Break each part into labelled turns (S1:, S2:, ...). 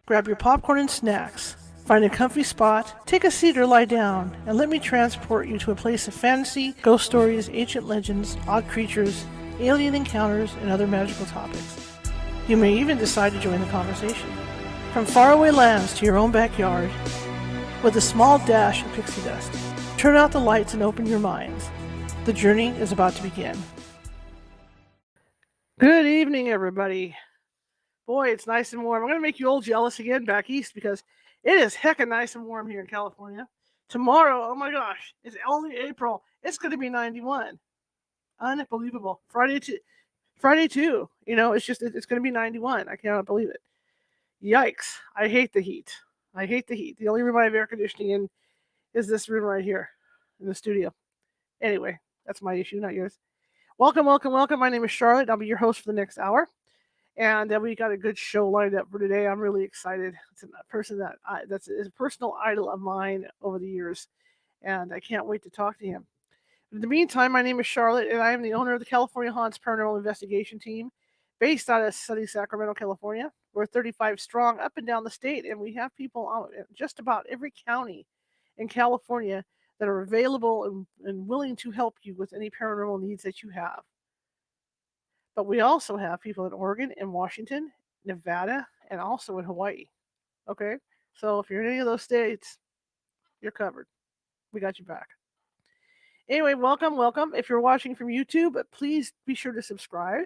S1: Grab your popcorn and snacks. Find a comfy spot, take a seat or lie down, and let me transport you to a place of fantasy, ghost stories, ancient legends, odd creatures, alien encounters, and other magical topics. You may even decide to join the conversation. From faraway lands to your own backyard, with a small dash of pixie dust, turn out the lights and open your minds. The journey is about to begin. Good evening, everybody. Boy, it's nice and warm. I'm going to make you all jealous again back east because it is heckin' nice and warm here in California. Tomorrow, oh my gosh, it's only April. It's going to be 91. Unbelievable. Friday too. You know, it's going to be 91. I cannot believe it. Yikes. I hate the heat. The only room I have air conditioning in is this room right here in the studio. Anyway, that's my issue, not yours. Welcome. My name is Charlotte. I'll be your host for the next hour. And we got a good show lined up for today. I'm really excited. It's a person that's a personal idol of mine over the years, and I can't wait to talk to him. In the meantime, my name is Charlotte, and I am the owner of the California Haunts Paranormal Investigation Team, based out of sunny Sacramento, California. We're 35 strong up and down the state, and we have people out in just about every county in California that are available and willing to help you with any paranormal needs that you have. But we also have people in Oregon and Washington, Nevada, and also in Hawaii. Okay? So if you're in any of those states, you're covered. We got you back. Anyway, welcome. If you're watching from YouTube, please be sure to subscribe.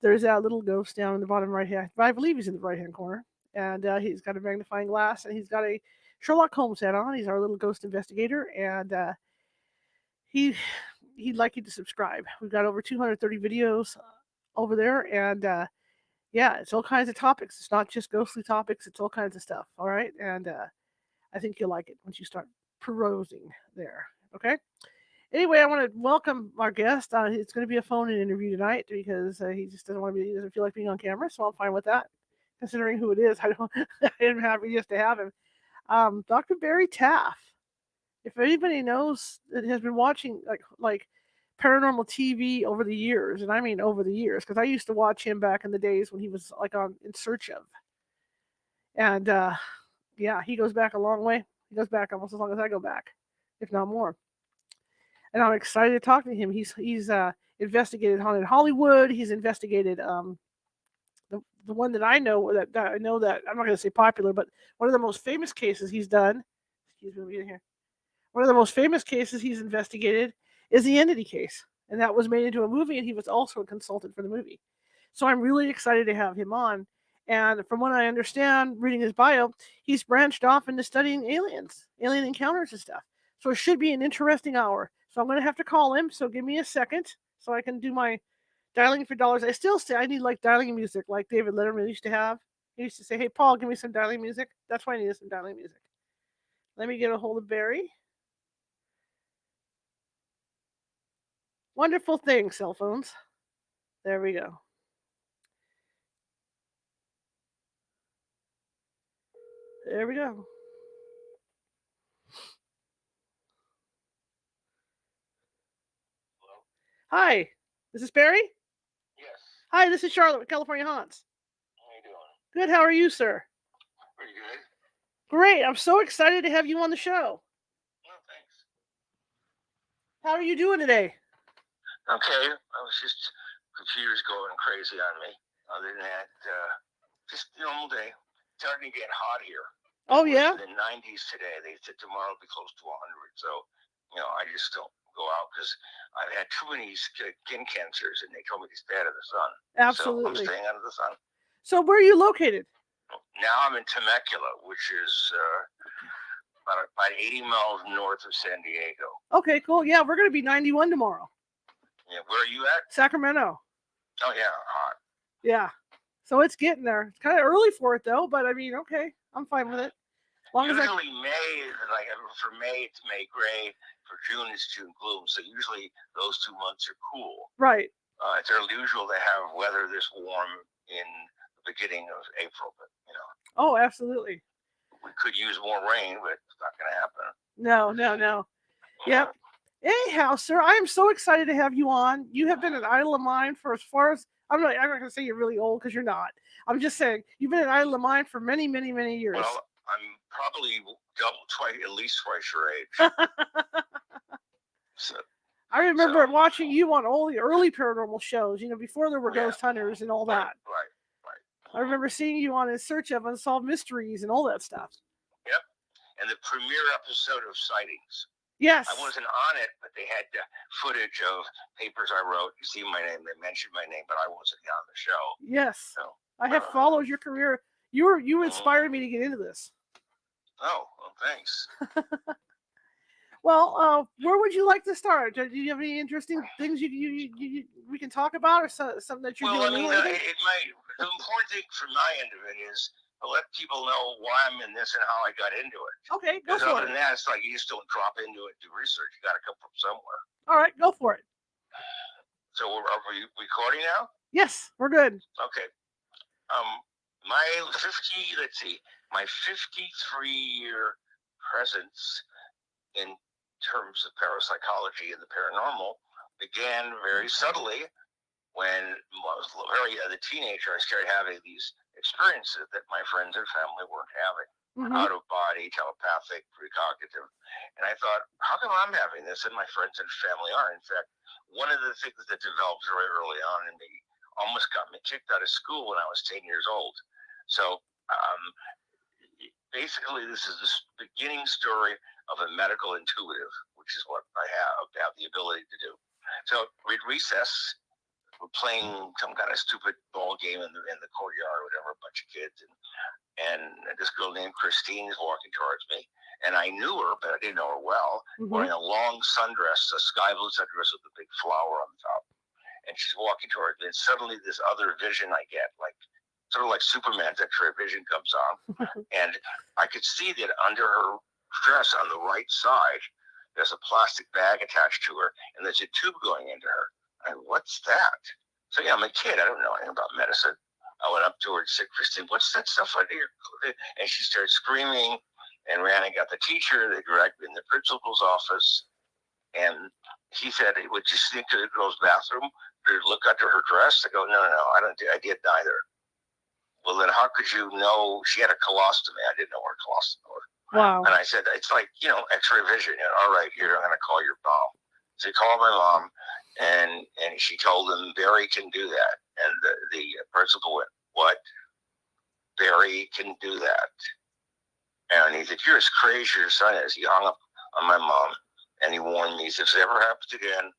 S1: There's that little ghost down in the bottom right hand. I believe he's in the right hand corner. And he's got a magnifying glass, and he's got a Sherlock Holmes hat on. He's our little ghost investigator, and he'd like you to subscribe. We've got over 230 videos over there, and yeah, it's all kinds of topics. It's not just ghostly topics, it's all kinds of stuff. All right, and I think you'll like it once you start perusing there. Okay. Anyway, I want to welcome our guest. It's going to be a phone-in interview tonight because he just he doesn't feel like being on camera, so I'm fine with that. Considering who it is, I am happy just to have him. Dr. Barry Taff. If anybody knows that has been watching like paranormal TV over the years, and I mean over the years, because I used to watch him back in the days when he was like on In Search of, and yeah, he goes back a long way. He goes back almost as long as I go back, if not more. And I'm excited to talk to him. He's investigated haunted Hollywood. He's investigated the one that I know that I'm not going to say popular, but one of the most famous cases he's done. Excuse me, here. One of the most famous cases he's investigated is the Entity case, and that was made into a movie, and he was also a consultant for the movie. So I'm really excited to have him on. And from what I understand, reading his bio, he's branched off into studying aliens, alien encounters and stuff. So it should be an interesting hour. So I'm going to have to call him. So give me a second so I can do my dialing for dollars. I still say I need like dialing music like David Letterman used to have. He used to say, "Hey, Paul, give me some dialing music." That's why I needed some dialing music. Let me get a hold of Barry. Wonderful thing, cell phones. There we go. There we go.
S2: Hello?
S1: Hi, this is Barry?
S2: Yes.
S1: Hi, this is Charlotte with California Haunts.
S2: How you doing?
S1: Good, how are you, sir?
S2: Pretty good.
S1: Great, I'm so excited to have you on the show.
S2: Well, thanks.
S1: How are you doing today?
S2: Okay, I was just, computer's going crazy on me. Other than that, just a normal day. It's starting to get hot here.
S1: Oh, yeah?
S2: In the 90s today. They said tomorrow will be close to 100. So, I just don't go out because I've had too many skin cancers, and they told me to stay out of the sun.
S1: Absolutely.
S2: So I'm staying out of the sun.
S1: So where are you located?
S2: Now I'm in Temecula, which is about 80 miles north of San Diego.
S1: Okay, cool. Yeah, we're going to be 91 tomorrow.
S2: Yeah, where are you at?
S1: Sacramento.
S2: Oh, yeah, hot.
S1: Yeah. So it's getting there. It's kind of early for it, though, but I mean, okay, I'm fine with it.
S2: Usually May, like for May, it's May gray. For June, it's June gloom. So usually those 2 months are cool.
S1: Right.
S2: It's unusual to have weather this warm in the beginning of April, but
S1: Oh, absolutely.
S2: We could use more rain, but it's not going to happen.
S1: No. Yep. Anyhow, sir, I am so excited to have you on. You have been an idol of mine for as far as I'm not going to say you're really old because you're not. I'm just saying, you've been an idol of mine for many, many, many years.
S2: Well, I'm probably at least twice your age. So,
S1: I remember watching you on all the early paranormal shows, before there were ghost hunters and all that.
S2: Right.
S1: I remember seeing you on In Search of Unsolved Mysteries and all that stuff.
S2: Yep. And the premiere episode of Sightings.
S1: Yes.
S2: I wasn't on it, but they had footage of papers I wrote. You see my name. They mentioned my name, but I wasn't on the show.
S1: Yes.
S2: So,
S1: I have followed your career. You inspired me to get into this.
S2: Oh, well, thanks.
S1: Well, where would you like to start? Do you have any interesting things we can talk about, or something that you're doing?
S2: Well, I mean, the important thing from my end of it is to let people know why I'm in this and how I got into it.
S1: Okay, go for it.
S2: Other than that, it's like you just don't drop into it, do research. You got to come from somewhere.
S1: All right, go for it.
S2: So, are we recording now?
S1: Yes, we're good.
S2: Okay. My 53-year presence in terms of parapsychology and the paranormal began very subtly when I was a teenager. I started having these experiences that my friends and family weren't having. Out of body, telepathic, precognitive. And I thought, how come I'm having this and my friends and family are? In fact, one of the things that developed very early on in me almost got me kicked out of school when I was 10 years old. So basically, this is the beginning story of a medical intuitive, which is what I have the ability to do. So we'd recess, we're playing some kind of stupid ball game in the courtyard or whatever, a bunch of kids, and this girl named Christine is walking towards me, and I knew her, but I didn't know her well, wearing a long sundress, a sky blue sundress with a big flower on the top, and she's walking towards me, and suddenly this other vision I get, sort of like Superman's X-ray vision comes on, and I could see that under her dress on the right side, there's a plastic bag attached to her, and there's a tube going into her. And what's that? So yeah, I'm a kid. I don't know anything about medicine. I went up to her and said, Christine, what's that stuff under your clothes? And she started screaming and ran and got the teacher. They dragged me in the principal's office. And he said, would you sneak to the girl's bathroom to look under her dress? I go, no, I did neither. Well, then how could you know she had a colostomy? I didn't know what a colostomy was.
S1: Wow.
S2: And I said, it's like, X-ray vision. All right, here, I'm going to call your mom. So he called my mom, and she told him, Barry can do that. And the principal went, what? Barry can do that. And he said, you're as crazy as your son is. He hung up on my mom, and he warned me, he said, if it ever happens again,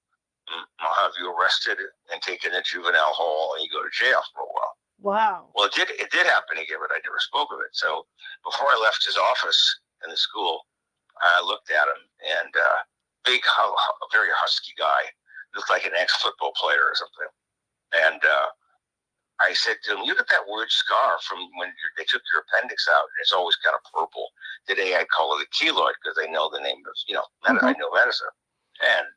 S2: I'll have you arrested and taken to juvenile hall, and you go to jail for a while.
S1: Wow.
S2: Well, it did happen again, but I never spoke of it. So before I left his office in the school, I looked at him, and big, very husky guy, looked like an ex-football player or something. And I said to him, look at that weird scar from when they took your appendix out. And it's always kind of purple. Today I call it a keloid because I know the name of, I know medicine. And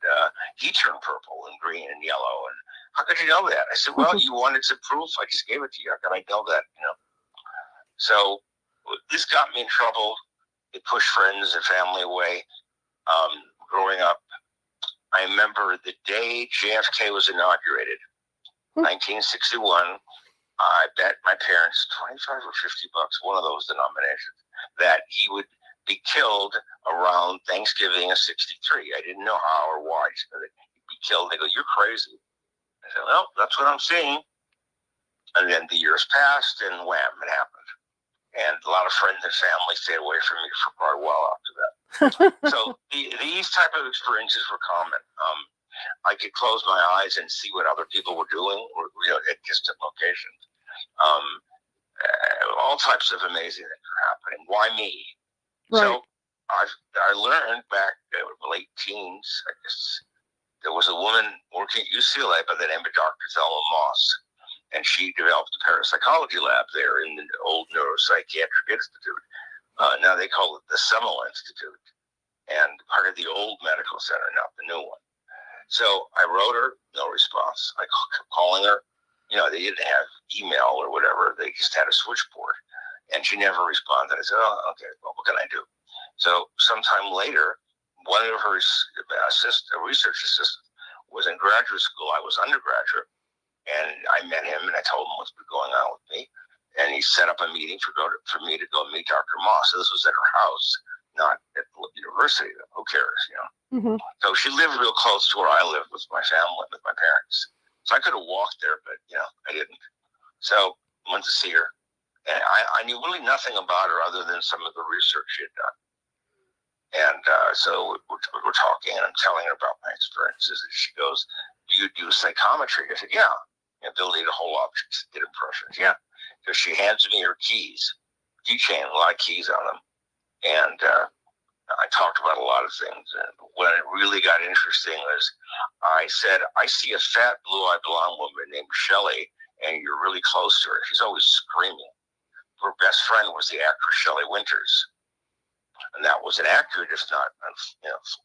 S2: he turned purple and green and yellow. And how could you know that? I said, well, you wanted some proof. I just gave it to you. How can I know that? So this got me in trouble. It pushed friends and family away. Growing up, I remember the day JFK was inaugurated, 1961. I bet my parents $25 or $50, one of those denominations, that he would be killed around Thanksgiving of '63. I didn't know how or why. He'd be killed. They go, you're crazy. I said, well, that's what I'm seeing. And then the years passed, and wham, it happened. And a lot of friends and family stayed away from me for quite a while after that. So these type of experiences were common. I could close my eyes and see what other people were doing, or at distant locations. All types of amazing things were happening. Why me? Right. So I learned back late teens, I guess, there was a woman working at UCLA by the name of Dr. Thelma Moss, and she developed a parapsychology lab there in the old Neuropsychiatric Institute. Now they call it the Semel Institute, and part of the old medical center, not the new one. So I wrote her, no response. I kept calling her. They didn't have email or whatever. They just had a switchboard, and she never responded. I said, oh, okay, well, what can I do? So sometime later, one of her research assistants was in graduate school. I was undergraduate, and I met him, and I told him what's been going on with me. and he set up a meeting for me to go meet Dr. Moss. So this was at her house, not at the university. Who cares, you know?
S1: Mm-hmm.
S2: So she lived real close to where I lived with my family, with my parents. So I could have walked there, but you know, I didn't. So I went to see her, and I knew really nothing about her other than some of the research she had done. And so we're talking, and I'm telling her about my experiences. And she goes, "Do you do psychometry?" I said, "Yeah." Ability to hold objects, get impressions. Yeah. So she hands me her keys, keychain, a lot of keys on them. And I talked about a lot of things. And when it really got interesting was I said, "I see a fat, blue-eyed blonde woman named Shelley, and you're really close to her. She's always screaming." Her best friend was the actress Shelley Winters. And that was an accurate, if not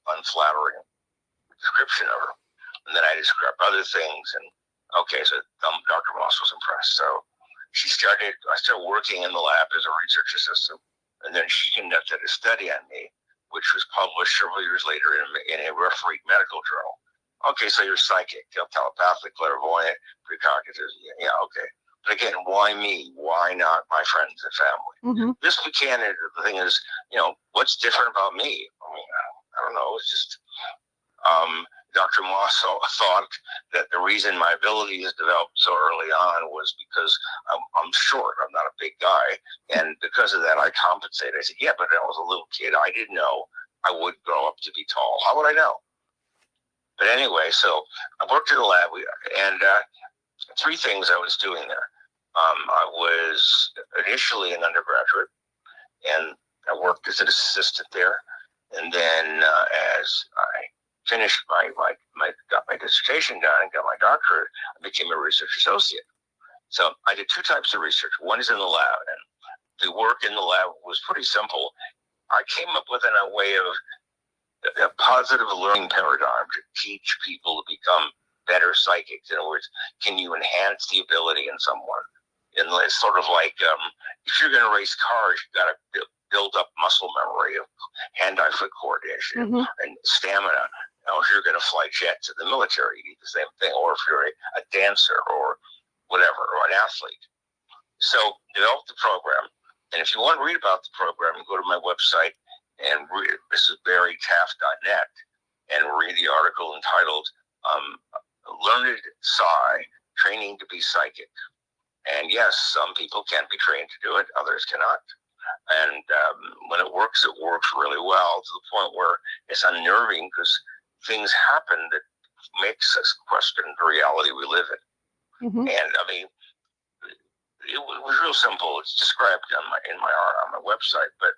S2: unflattering description of her. And then I described other things. And okay, so Dr. Moss was impressed. So I started working in the lab as a research assistant. And then she conducted a study on me, which was published several years later in a refereed medical journal. Okay, so you're psychic, telepathic, clairvoyant, precognitive. Yeah, okay. But again, why me? Why not my friends and family?
S1: Mm-hmm.
S2: This weekend, the thing is, what's different about me? I mean, I don't know. It's just Dr. Moss thought that the reason my abilities developed so early on was because I'm short. I'm not a big guy. And because of that, I compensated. I said, yeah, but I was a little kid. I didn't know I would grow up to be tall. How would I know? But anyway, so I worked in the lab, and three things I was doing there. I was initially an undergraduate, and I worked as an assistant there. And then as I finished got my dissertation done and got my doctorate, I became a research associate. So I did two types of research. One is in the lab, and the work in the lab was pretty simple. I came up with a way of a positive learning paradigm to teach people to become better psychics. In other words, can you enhance the ability in someone? And it's sort of like if you're going to race cars, you got to build up muscle memory of hand-eye foot coordination and stamina. If you're going to fly jets in the military, you need the same thing. Or if you're a dancer or whatever, or an athlete. So develop the program. And if you want to read about the program, go to my website and read. This is barrytaff.net, and read the article entitled "Learned Psi Training to Be Psychic." And yes, some people can be trained to do it, others cannot. And when it works really well, to the point where it's unnerving because things happen that makes us question the reality we live in.
S1: Mm-hmm.
S2: And I mean, it was real simple. It's described on my website, but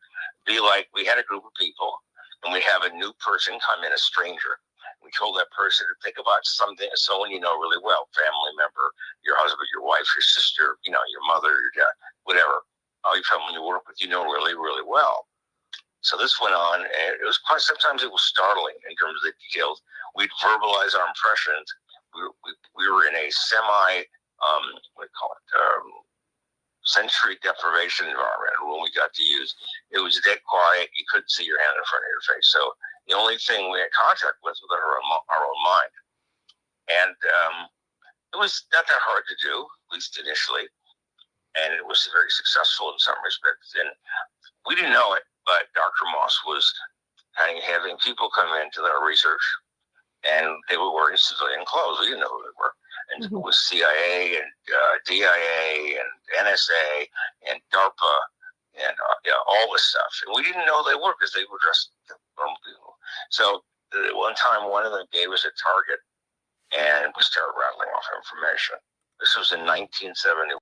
S2: be like, we had a group of people, and we have a new person come in, a stranger. We told that person to think about someone you know really well, family member, your husband, your wife, your sister, your mother, your dad, whatever. Someone you work with, really, really well. So this went on, and it was sometimes it was startling in terms of the details. We'd verbalize our impressions. We were in a sensory deprivation environment when we got to use. It was dead quiet. You couldn't see your hand in front of your face. So the only thing we had contact with was our own mind. And it was not that hard to do, at least initially. And it was very successful in some respects. And we didn't know it, but Dr. Moss was having people come into their research, and they were wearing civilian clothes. We didn't know who they were. And it was CIA and DIA and NSA and DARPA and all this stuff. And we didn't know they were because they were dressed like normal people. So one time, one of them gave us a target, and we started rattling off information. This was in 1971.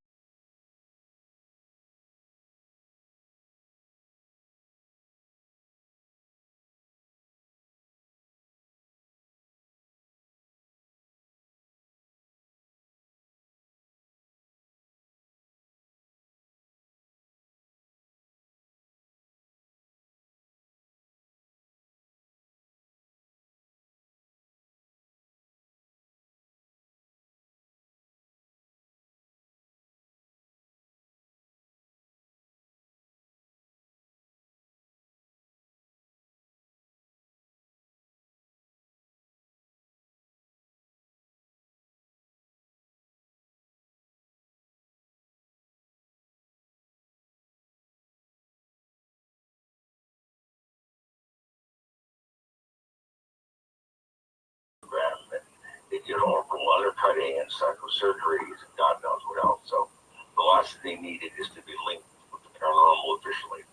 S2: psychosurgeries, and God knows what else. So the last thing they needed is to be linked with the paranormal officially.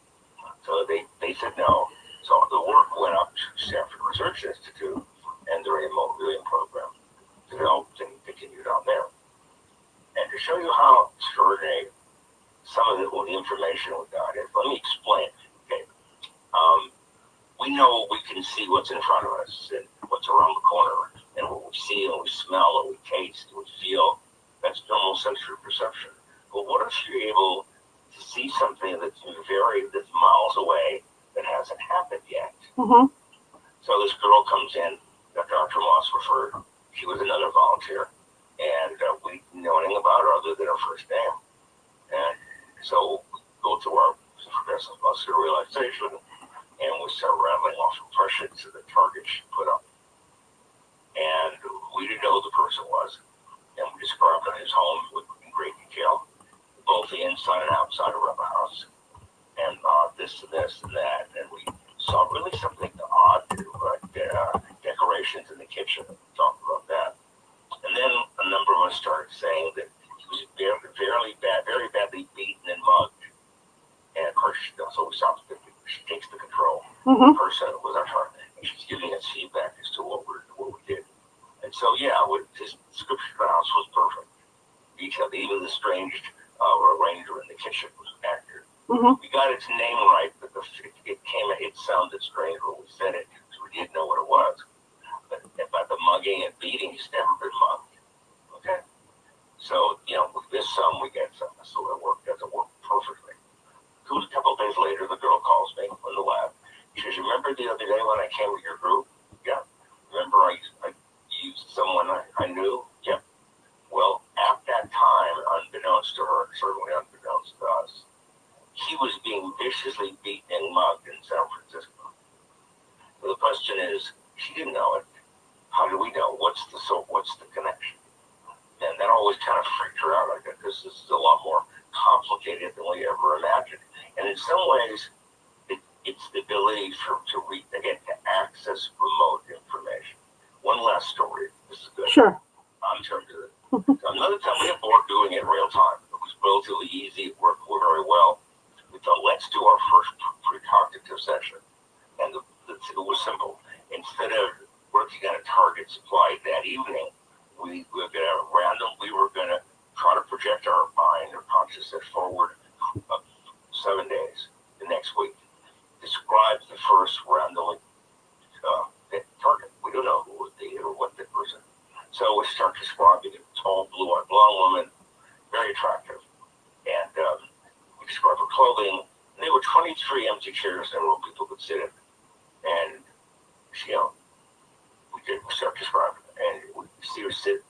S2: So they said no. So the work went up to Stanford Research Institute and the remote viewing program developed and continued on there. And to show you how extraordinary some of the information we got is, let me explain. Okay, we know we can see what's in front of us and what's around the corner, and what we see and we smell and we taste and we feel. That's normal sensory perception. But what if you're able to see something that's miles away that hasn't happened yet?
S1: Mm-hmm.
S2: So this girl comes in that Dr. Moss referred. She was another volunteer, and we didn't know anything about her other than her first name. And so we go to our progressive muscular relaxation, and we start rattling off impressions of the target she put up. And we didn't know who the person was, and we described his home in great detail, both the inside and outside of the house, and this and this and that. And we saw really something odd, like decorations in the kitchen. We talked about that. And then a number of us started saying that he was very badly beaten and mugged. And of course, so we stopped. She takes the control.
S1: Mm-hmm.
S2: The person was our target, and she's giving us feedback as to what we did. And so, yeah, his description of the house was perfect. Detailed, even the strange arranger in the kitchen was accurate.
S1: Mm-hmm.
S2: We got its name right, but it sounded strange when we said it, because we didn't know what it was. But about the mugging and beating, he's never been mugged. Okay? So, we miss some, we get some. So it doesn't work perfectly. A couple of days later, the girl calls me from the lab. She says, remember the other day when I came with your group? Yeah. Remember I used someone I knew? Yeah. Well, at that time, unbeknownst to her, certainly unbeknownst to us, he was being viciously beaten and mugged in San Francisco. So the question is, she didn't know it. How do we know? What's the connection? And that always kind of freaked her out. I guess this is a lot more complicated than we ever imagined. And in some ways, it's the ability to access remote information. One last story. This is good.
S1: Sure.
S2: In terms of it. Another time, we had bored doing it in real time. It was relatively easy. It worked very well. We thought, let's do our first precognitive session. And it was simple. Instead of working on a target supply that evening, we were going to try to project our mind or consciousness forward 7 days, the next week. Describe the first randomly target. We don't know who it would be or what the person. So we start describing a tall, blue-eyed blonde woman, very attractive. And we describe her clothing. And there were 23 empty chairs in the room people could sit in. And, we start describing it. And we see her sit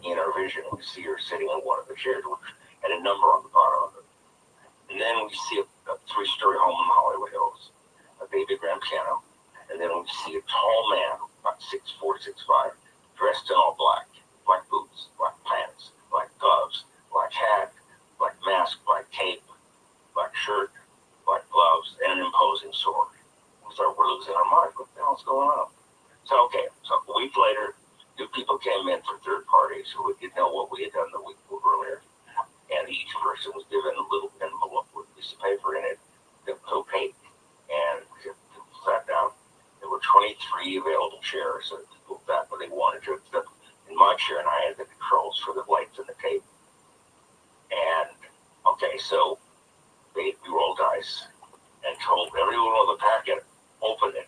S2: in our vision. We see her sitting on one of the chairs, which had a number on the bottom of it. And then we see a 3-story home in the Hollywood Hills, a baby grand piano. And then we see a tall man, about 6'4", 6'5", dressed in all black boots, black pants, black gloves, black hat, black mask, black cape, black shirt, black gloves, and an imposing sword. We thought we're losing our minds. What the hell's going on? So a week later, 2 people came in from third parties who didn't know what we had done the week earlier. And each person was given a little envelope with a piece of paper in it, opaque, and sat down. There were 23 available chairs, so people sat where they wanted to, except in my chair, and I had the controls for the lights and the tape. And, so we rolled dice and told everyone on the packet, open it.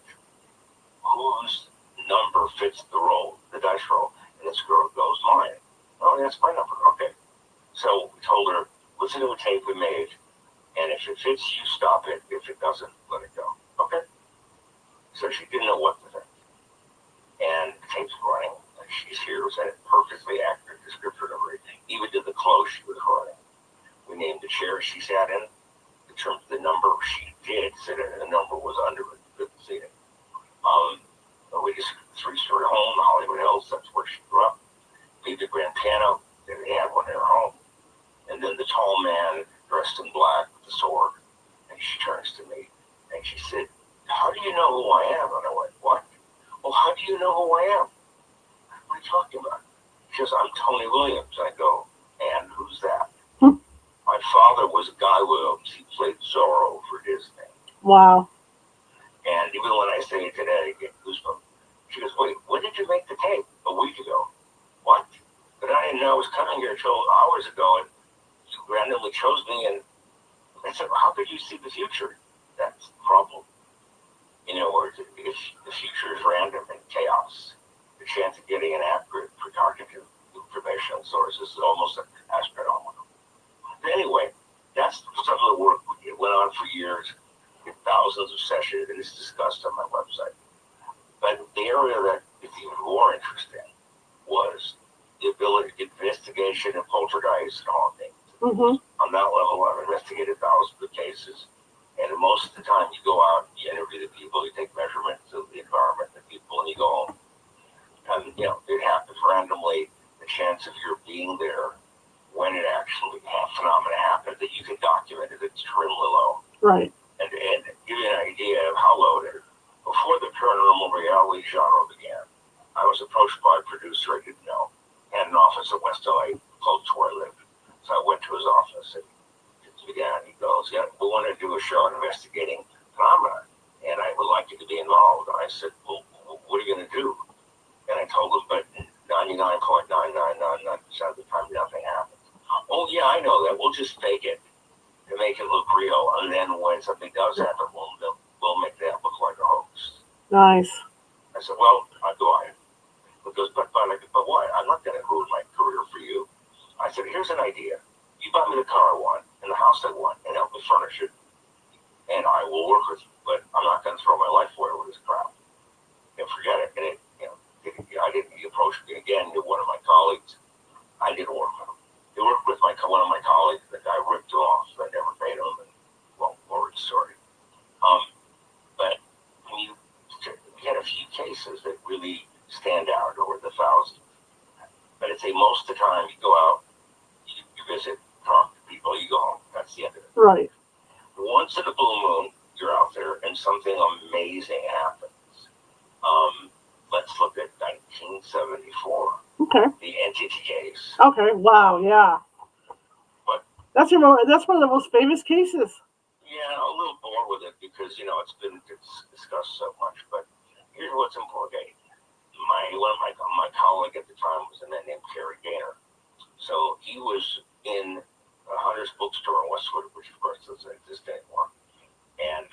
S2: Whose number fits the dice roll? And this girl goes, mine. Oh, that's my number. Okay. So we told her, listen to a tape we made, and if it fits, you stop it. If it doesn't, let it go. Okay? So she didn't know what to think. And the tape's running, and she's here, was a perfectly accurate description of her. Even to the clothes she was running. We named the chair she sat in. In terms of the number she did sit in, and the number was under it. Couldn't see it. We just 3-story home in the Hollywood Hills. That's where she grew up. Baby grand piano. They had one in her home. And then the tall man dressed in black with the sword. And she turns to me and she said, how do you know who I am? And I went, what? Well, how do you know who I am? What are you talking about? She says, I'm Tony Williams. I go, and who's that? My father was Guy Williams. He played Zorro for Disney.
S1: Wow.
S2: And even when I say it today, I get goosebumps. She goes, wait, when did you make the tape? A week ago. What? But I didn't know I was coming here until hours ago, and you randomly chose me, and I said, how could you see the future? That's the problem. In other words, if the future is random and chaos, the chance of getting an accurate precognitive information source is almost astronomical. But anyway, that's some of the work we went on for years, thousands of sessions, and it's discussed on my website. But the area that is even more interesting was the ability to investigation of poltergeists and hauntings.
S1: Mm-hmm.
S2: On that level, I've investigated thousands of cases, and most of the time you go out, you interview the people, you take measurements of the environment, the people, and you go home. And, it happens randomly. The chance of your being there when it actually phenomena happen that you can document it, it's extremely low.
S1: Right.
S2: And give you an idea of how low it is. Before the paranormal reality genre began, I was approached by a producer I didn't know, had an office in West LA, close to where I lived. So I went to his office and he goes, yeah, we want to do a show investigating phenomena, and I would like you to be involved. And I said, well, what are you going to do? And I told him, but 99.9999% of the time, nothing happens. Oh, yeah, I know that. We'll just fake it to make it look real. And then when something does happen, we'll make that look like a hoax.
S1: Nice.
S2: I said, well, I'll go ahead. He goes, but what? I'm not going to ruin my career for you. I said, here's an idea. You buy me the car I want and the house I want and help me furnish it. And I will work with you. But I'm not going to throw my life away with this crap. And forget it. And I didn't. He approached me again to one of my colleagues. I didn't work with him. He worked with one of my colleagues. The guy ripped him off. So I never paid him. And, well, more story. But we had a few cases that really stand out over the thousands. But I'd say most of the time you go out, you visit, talk to people, you go home. That's the end of it.
S1: Right.
S2: Once in a blue moon, you're out there and something amazing happens. Let's look at 1974.
S1: Okay.
S2: The entity case.
S1: Okay. Wow. Yeah.
S2: But
S1: that's one of the most famous cases.
S2: Yeah, a little bored with it because it's been discussed so much. But here's what's important. One of my colleague at the time was a man named Kerry Gaynor. So he was in a Hunter's bookstore in Westwood, which of course doesn't exist anymore. And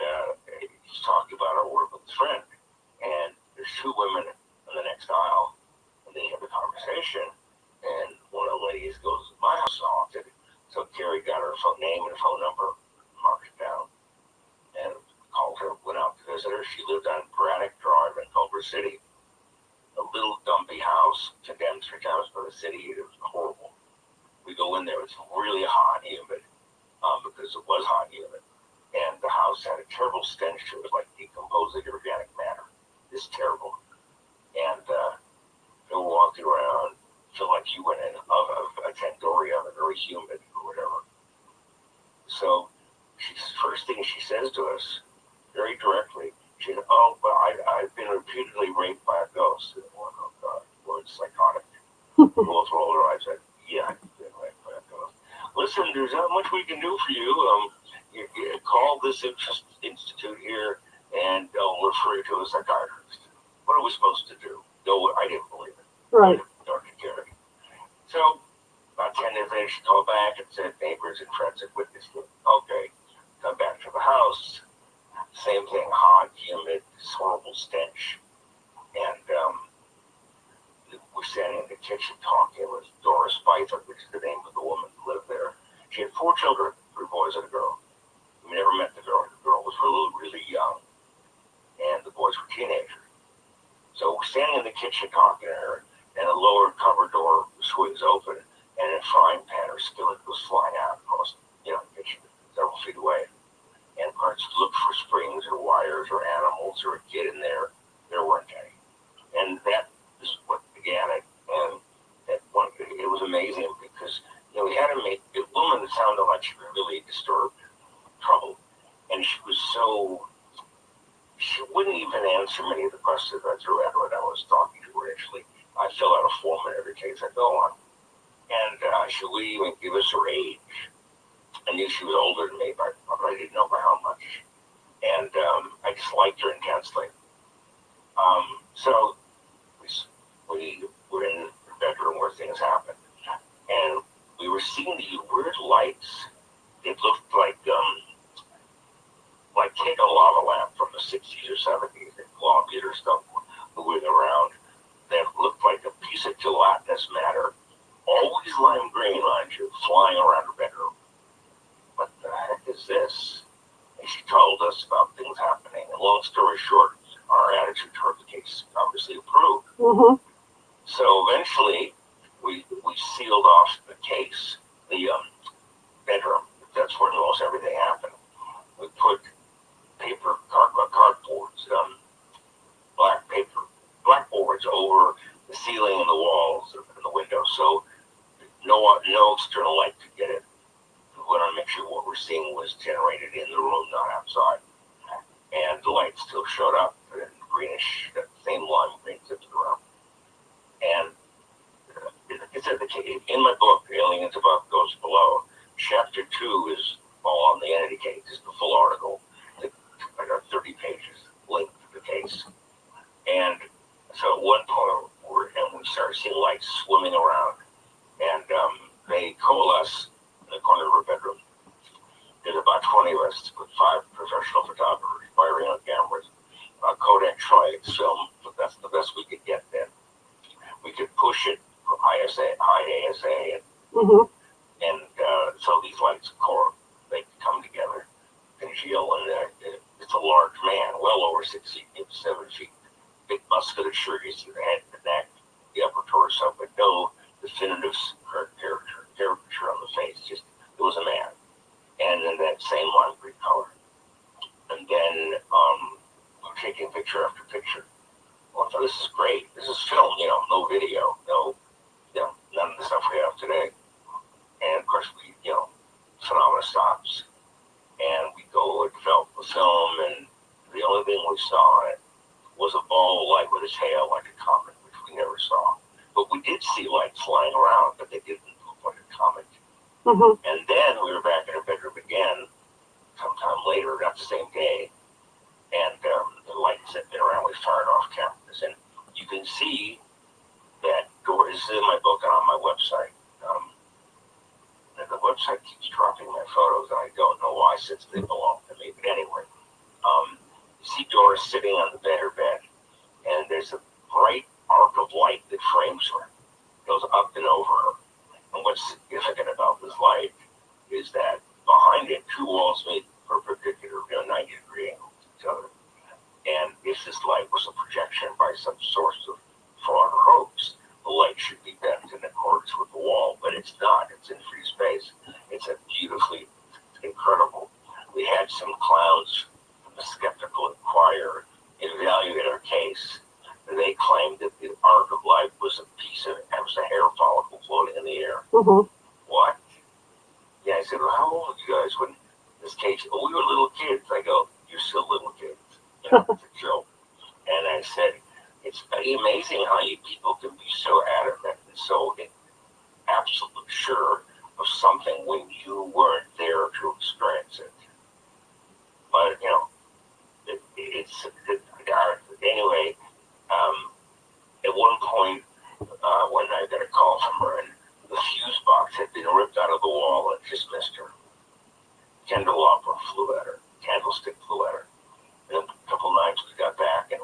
S2: he's talking about our work with his friend. And there's two women in the next aisle, and they have a conversation. And one of the ladies goes, my house is haunted. So Kerry got her name and phone number, marked it down, and called her, went out to visit her. She lived on Braddock Drive in Culver City. A little dumpy house, condemned 3 times by the city. It was horrible. We go in there, it's really hot and humid, because it was hot and humid. And the house had a terrible stench to it, like decomposing organic matter. It's terrible. And they were walking around, feel like you went in a tandoori oven, very humid or whatever. So first thing she says to us, very directly, she said, oh, well, I've been repeatedly raped by a ghost. And oh, God, well, it's psychotic. We both rolled our eyes. I said, yeah, I've been raped by a ghost. Listen, there's not much we can do for you. You call this institute here, and they'll refer you to a psychiatrist. What are we supposed to do? No, I didn't believe it.
S1: Right.
S2: Dr. Kerry. So, about 10 days later, she called back and said, neighbors and friends had witnessed it. Okay, come back to the house. Same thing, hot, humid, this horrible stench. And we're standing in the kitchen talking with Doris Pfeiffer, which is the name of the woman who lived there. She had 4 children, 3 boys and a girl. We never met the girl. The girl was really, really young, and the boys were teenagers. So we're standing in the kitchen talking to her, and a lower cupboard door swings open, and a frying pan or skillet goes flying out across the kitchen several feet away. And parts looked for springs or wires or animals or a kid in there. There weren't any. And that is what began it. And it was amazing because we had to make a woman that sounded like she was really disturbed, troubled, and she wouldn't even answer many of the questions I threw at her when I was talking to her initially. I I fill out a form in every case I go on. And she wouldn't even give us her age. I knew she was older than me, but I didn't know by how much. And I just liked her intensely. So we were in the bedroom where things happened. And we were seeing these weird lights. It looked like take a lava lamp from the 60s or 70s, and globular stuff moving around that looked like a piece of gelatinous matter, always lime green, mind you, flying around her bedroom. What the heck is this? And she told us about things happening. And long story short, our attitude toward the case obviously improved. Mm-hmm. So eventually, we sealed off the case, the bedroom. That's where almost everything happened. We put cardboards, blackboards over the ceiling and the walls and the windows, so no external light could get it. We wanted to make sure what we're seeing was generated in the room, not outside. And the light still showed up in greenish, that same lime green tips around. And it's in my book, Aliens Above, Ghosts Below. Chapter 2 is all on the entity case. It's the full article. I got 30 pages linked to the case. And so at one point, we started seeing lights swimming around. And they coalesce in the corner of our bedroom. There's about 20 of us with 5 professional photographers firing on cameras. Kodak Tri-X film, but that's the best we could get then. We could push it from high ASA, and so these lights they come together, congeal, and it's a large man, well over 6 feet, 7 feet, big musculature. You see the head, the neck, the upper torso, but no definitive caricature on the face. Just it was a man, and in that same lime green color. And then we're taking picture after picture. Well, I thought, this is great. This is film, no video, none of the stuff we have today. And of course, phenomena stops, and we go and develop the film, and the only thing we saw on it was a ball of light with a tail like a comet, which we never saw. But we did see lights flying around, but they didn't look like a comet. And then we were back in our bedroom again, sometime later, not the same day, and the lights had been around. We fired off cameras, and you can see that door. This is in my book and on my website. The website keeps dropping my photos, and I don't know why, since they belong to me. But anyway, you see Doris sitting on the bed, and there's a bright arc of light that frames her, goes up and over her. And what's significant about this light is that behind it, 2 walls meet perpendicular, 90-degree angle to each other. And if this light was a projection by some source of fraud or hoax, the light should be bent in accordance with the wall, but it's not. It's in free space. It's a beautifully incredible. We had some clowns from the Skeptical Inquirer evaluate our case, and they claimed that the arc of light was a hair follicle floating in the air. What? Yeah, I said, well, how old were you guys when this case? Oh, we were little kids. I go, you're still little kids. It's a joke. And I said, it's amazing how you people can be so adamant and so absolutely sure of something when you weren't there to experience it. But, anyway, at one point, when I got a call from her, and the fuse box had been ripped out of the wall and just missed her. Candelabra flew at her, candlestick flew at her. And a couple nights we got back and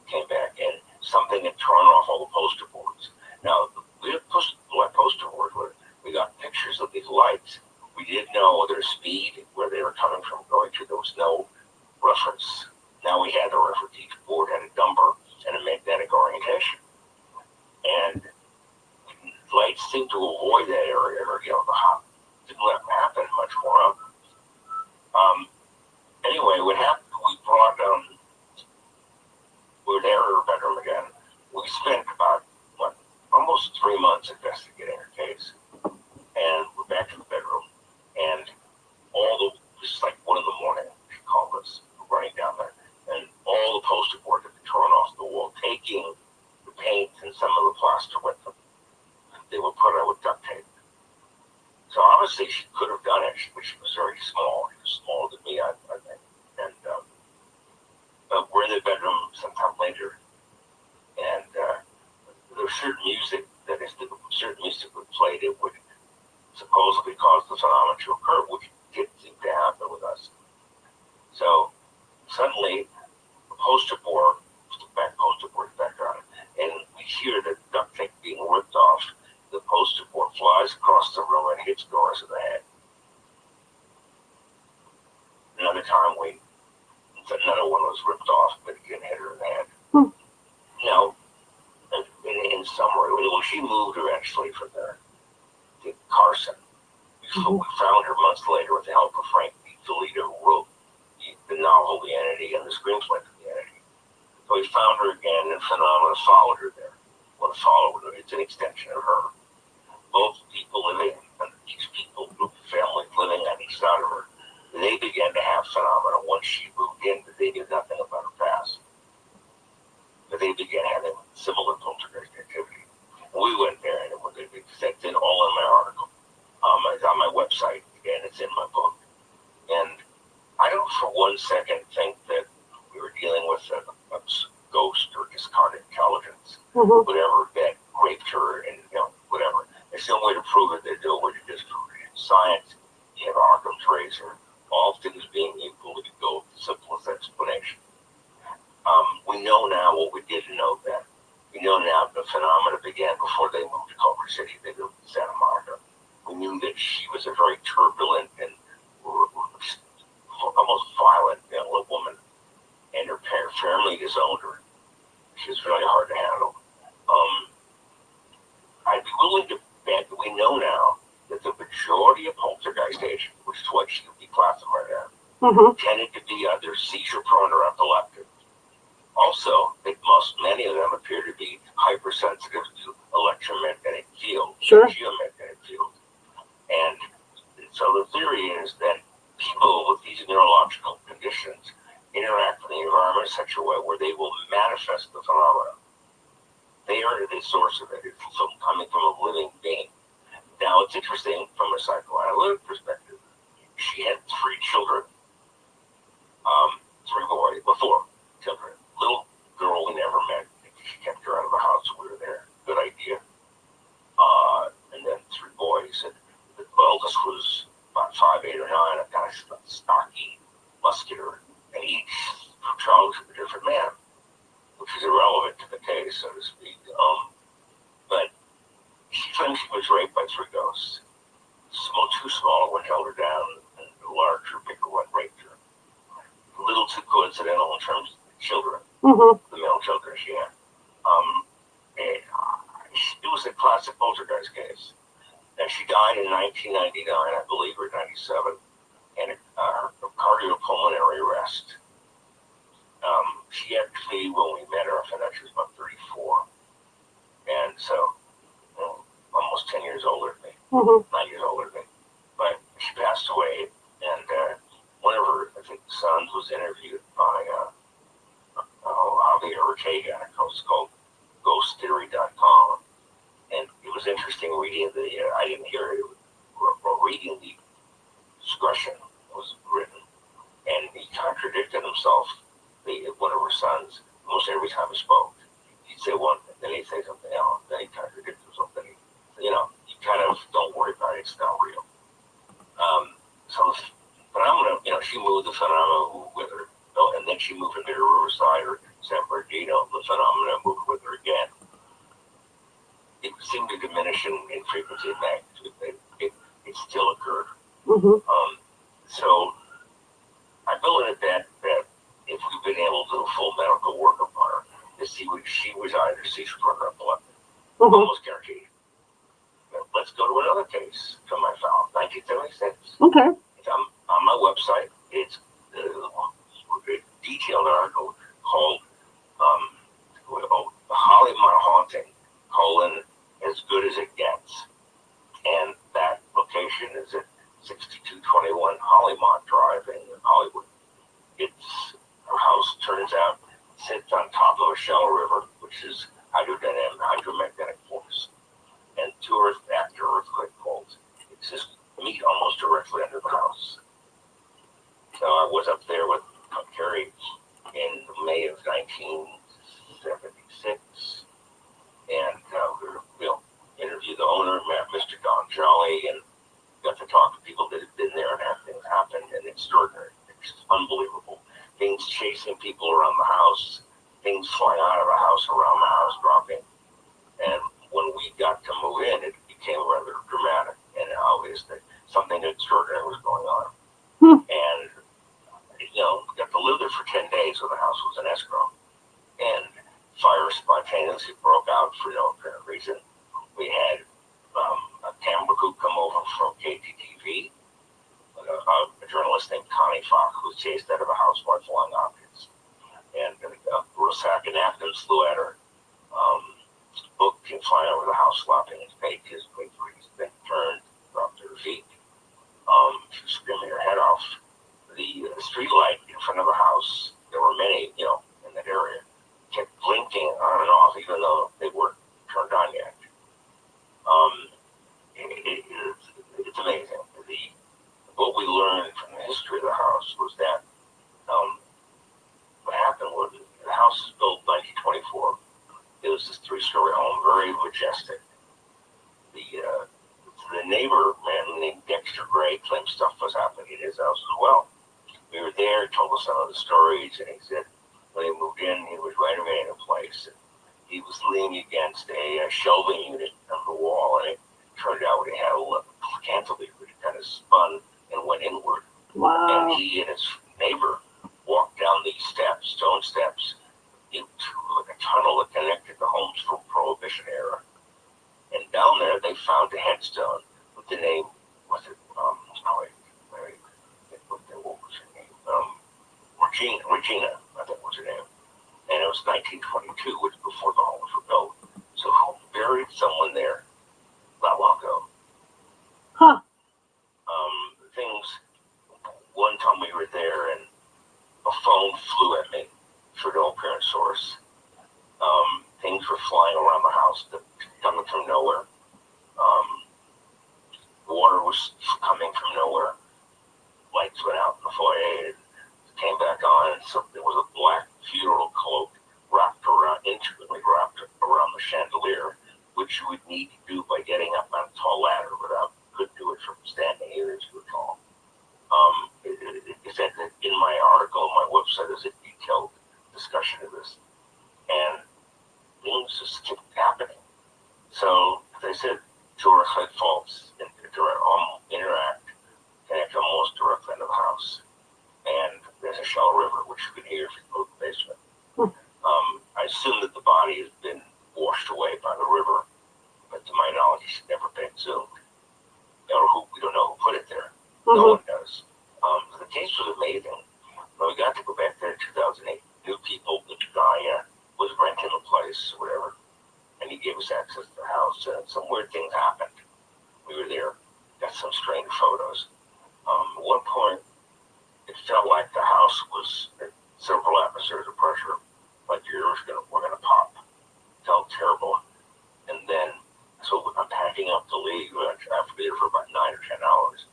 S2: came back, and something had torn off all the poster boards. Now, we had poster boards where we got pictures of these lights. We didn't know their speed, where they were coming from, going to. There was no reference. Now we had a reference. Each board had a number and a magnetic orientation. And lights seemed to avoid that area, or, the hot. Didn't let them happen much more of them. Anyway, what happened, we brought, we were there in our bedroom again. We spent about honestly, she could have done it, but she was very small. She was smaller than me, I think. And we're in the bedroom sometime later, and there was certain music would play that would supposedly cause the phenomenon to occur, which didn't seem to happen with us. So suddenly, the poster board is back on, and we hear the duct tape being ripped off. The poster board flies across the room and hits Doris in the head. Another time, another one was ripped off, but again hit her in the head. Now, in summary, when she moved eventually from there to Carson, we found her months later with the help of Frank DeLita, who wrote the novel The Entity and the screenplay for The Entity. So we found her again, and phenomena followed her there. Well, it's an extension of her. Both people living, these people, group of families living on each side of her, they began to have phenomena once she moved in, but they knew nothing about her past. But they began having similar poltergeist activity. And we went there, and that's in all in my article. It's on my website, and it's in my book. And I don't for one second think that we were dealing with a ghost or discarded intelligence, whatever, that raped her, and whatever. There's no way to prove it. There's no way to disprove it. In science, you have Occam's razor. All things being equal, we could go with the simplest explanation. We know now what we didn't know then. We know now the phenomena began before they moved to Culver City. They moved to Santa Monica. We knew that she was a very turbulent and almost violent young woman, and her family disowned her. She was really hard to handle. I'd be willing to bet that we know now that the majority of poltergeist agents, which is what she would be classified as, tended to be either seizure-prone or epileptic. Also, many of them appear to be hypersensitive to electromagnetic fields, geomagnetic fields. And so the theory is that people with these neurological conditions interact with the environment in such a way where they will manifest the phenomena. They are the source of it. It's coming from a living being. Now, it's interesting from a psychoanalytic perspective. She had 3 children, 3 boys, 4 children. Little girl we never met. She kept her out of the house when we were there. Good idea. And then 3 boys. And the eldest was about 5, 8, or 9, a kind of stocky, muscular, and each child was a different man, which is irrelevant to the case, so to speak. But she claimed she was raped by 3 ghosts. 2 smaller ones held her down, and the larger, bigger one raped her. A little too coincidental in terms of the children, the male children she had. It was a classic poltergeist case. And she died in 1999, I believe, or 97, and a cardiopulmonary arrest. She actually, when we met her, I found out she was about 34. And so, almost 10 years older than me, 9 years older than me. But she passed away, and one of her, I think, sons was interviewed by Javier Ortega. It's called ghosttheory.com. And it was interesting reading I didn't hear it, reading the discussion was written. And he contradicted himself, one of her sons, almost every time he spoke. He'd say one thing, then he'd say something else, then he'd contradict himself. You kind of don't worry about it, it's not real. So the phenomena, she moved the phenomena with her, and then she moved into Riverside or San Bernardino, the phenomena moved with her again. It seemed to diminish in frequency and magnitude. It still occurred. So I believe that if we've been able to do a full medical workup on her, to see what she was either seizure-prone or epileptic, almost guaranteed. Let's go to another case from my file, 1976.
S1: Okay.
S2: It's on my website. It's a detailed article called The Hollywood Haunting, As Good as It Gets. And that location is at 6221 Hollymont Drive in Hollywood. Her house, turns out, sits on top of a shallow river, which is hydromagnetic force. And 2 after earthquake faults exist, meet around the house dropping. And when we got to move in, it became rather dramatic and obvious that something extraordinary was going on. And, we got to live there for 10 days when the house was in escrow. And fire spontaneously broke out for no apparent reason. We had a camera crew come over from KTTV, a journalist named Connie Fox, who was chased out of a house by flying objects. And a sack of napkins flew at her. Book came flying over the house, slapping his pages, then turned, dropped to her feet. She was screaming her head off. The street light in front of the house, there were many, in that area, kept blinking on and off, even though they weren't turned on yet. It's amazing. What we learned from the history of the house was that what happened was the house was built in 1924. It was this 3-story home, very majestic. The neighbor, man named Dexter Gray, claimed stuff was happening in his house as well. We were there, told us some of the stories, and he said when he moved in, he was renovating a place. And he was leaning against a shelving unit on the wall, and it turned out he had a cantilever that kind of spun and went inward.
S1: Wow.
S2: And he and his neighbor walked down these steps, stone steps, into like a tunnel that connected the homes from Prohibition era. And down there, they found a headstone with the name, what was her name? Regina, I think was her name. And it was 1922, which was before the homes were built. So who buried someone there not long ago?
S1: Huh.
S2: One time we were there and a phone flew at me for no apparent source. Things were flying around the house, coming from nowhere. Water was coming from nowhere. Lights went out in the foyer, and came back on, and so there was a black funeral cloak intricately wrapped around the chandelier, which you would need to do by getting up on a tall ladder couldn't do it from standing either, as you recall. It said that in my article on my website there's a detailed discussion of this, and things just kept happening. So, as I said, Jora's faults connect almost directly into the house, and there's a shallow river which you can hear if you go to the basement. I assume that the body has been washed away by the river, but to my knowledge, it's never been exhumed. We don't know who put it there. No one does. The case was amazing. When we got to go back there in 2008, new people, the guy was renting the place, or whatever, and he gave us access to the house. Some weird things happened. We were there, got some strange photos. At one point, it felt like the house was at several atmospheres of pressure, like we're gonna pop. It felt terrible. And then, so I'm packing up to leave. I have to be there for about 9 or 10 hours.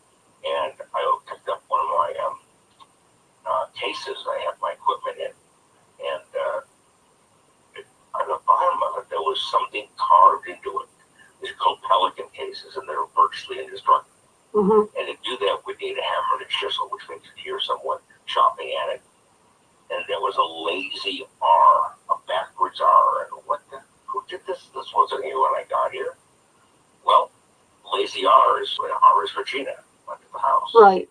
S2: And I picked up one of my cases I had my equipment in. And on the bottom of it, there was something carved into it. These are called pelican cases, and they're virtually indestructible. And to do that, we need a hammer and a chisel, which makes you hear someone chopping at it. And there was a lazy R, a backwards R. And who did this? This wasn't here when I got here. Well, lazy R is Regina, like at the house.
S1: Right.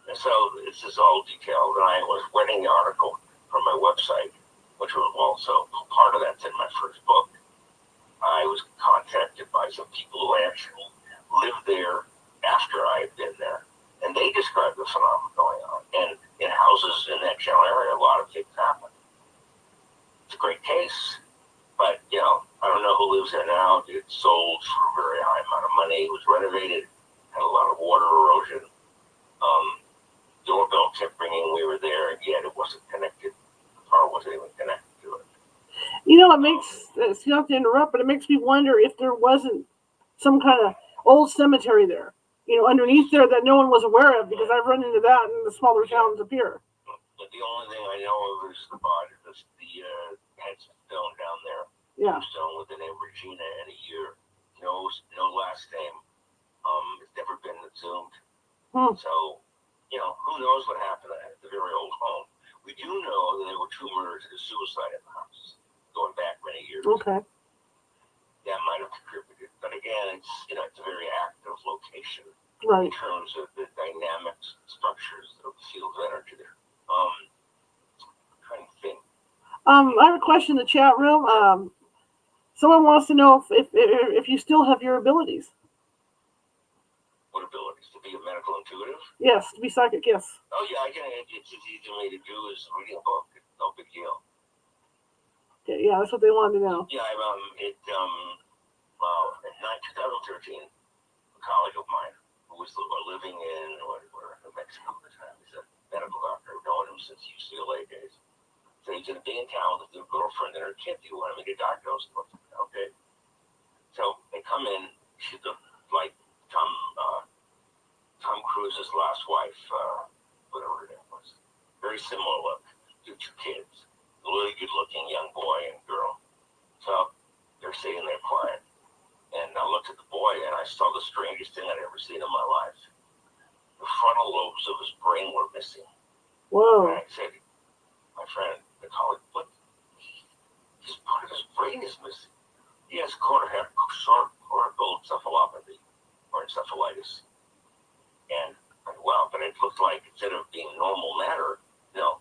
S2: And so this is all detailed. And I was writing the article from my website, which was also part of that's in my first book. I was contacted by some people who actually lived there after I had been there, and they described the phenomenon going on. And in houses in that general area, a lot of things happen. It's a great case, but I don't know who lives there now. It sold for a very high amount of money. It was renovated, had a lot of water erosion. Doorbell kept ringing. We were there, and yet it wasn't connected. The car wasn't even connected to it.
S1: It makes, not to interrupt, but it makes me wonder if there wasn't some kind of old cemetery there, underneath there that no one was aware of, because I've run into that in the smaller towns up here.
S2: But the only thing I know of is the body, the headstone down there.
S1: Yeah.
S2: Stone with the name Regina and a year. No last name. It's never been exhumed. So, who knows what happened at the very old home. We do know that there were 2 murders and a suicide in the house, going back years.
S1: Okay.
S2: That might have contributed. But again, it's a very active location
S1: Right.
S2: in terms of the dynamics, structures of the field of energy there. Trying to think.
S1: I have a question in the chat room. Someone wants to know if you still have your abilities.
S2: What abilities? To be a medical intuitive?
S1: Yes, to be psychic, yes.
S2: Oh, yeah, I can. It's as easy for me to do as reading a book. It's no big deal.
S1: Okay, yeah, that's what they wanted to know.
S2: Yeah, in 2013, a colleague of mine who was living in New Mexico at the time, he's a medical doctor, I've known him since UCLA days. So he's going to be in town with their girlfriend and her kid. Do you want him to get diagnosed? Okay. So they come in. She looked like Tom Cruise's last wife, whatever her name was. Very similar look. Two kids. A really good-looking young boy and girl. So they're sitting there quiet. And I looked at the boy, and I saw the strangest thing I'd ever seen in my life. The frontal lobes of his brain were missing.
S1: Whoa.
S2: And I said, my friend, the colleague, what? His part of his brain is missing. He has cortical encephalopathy, or encephalitis. And, well, but it looked like instead of being normal matter, no,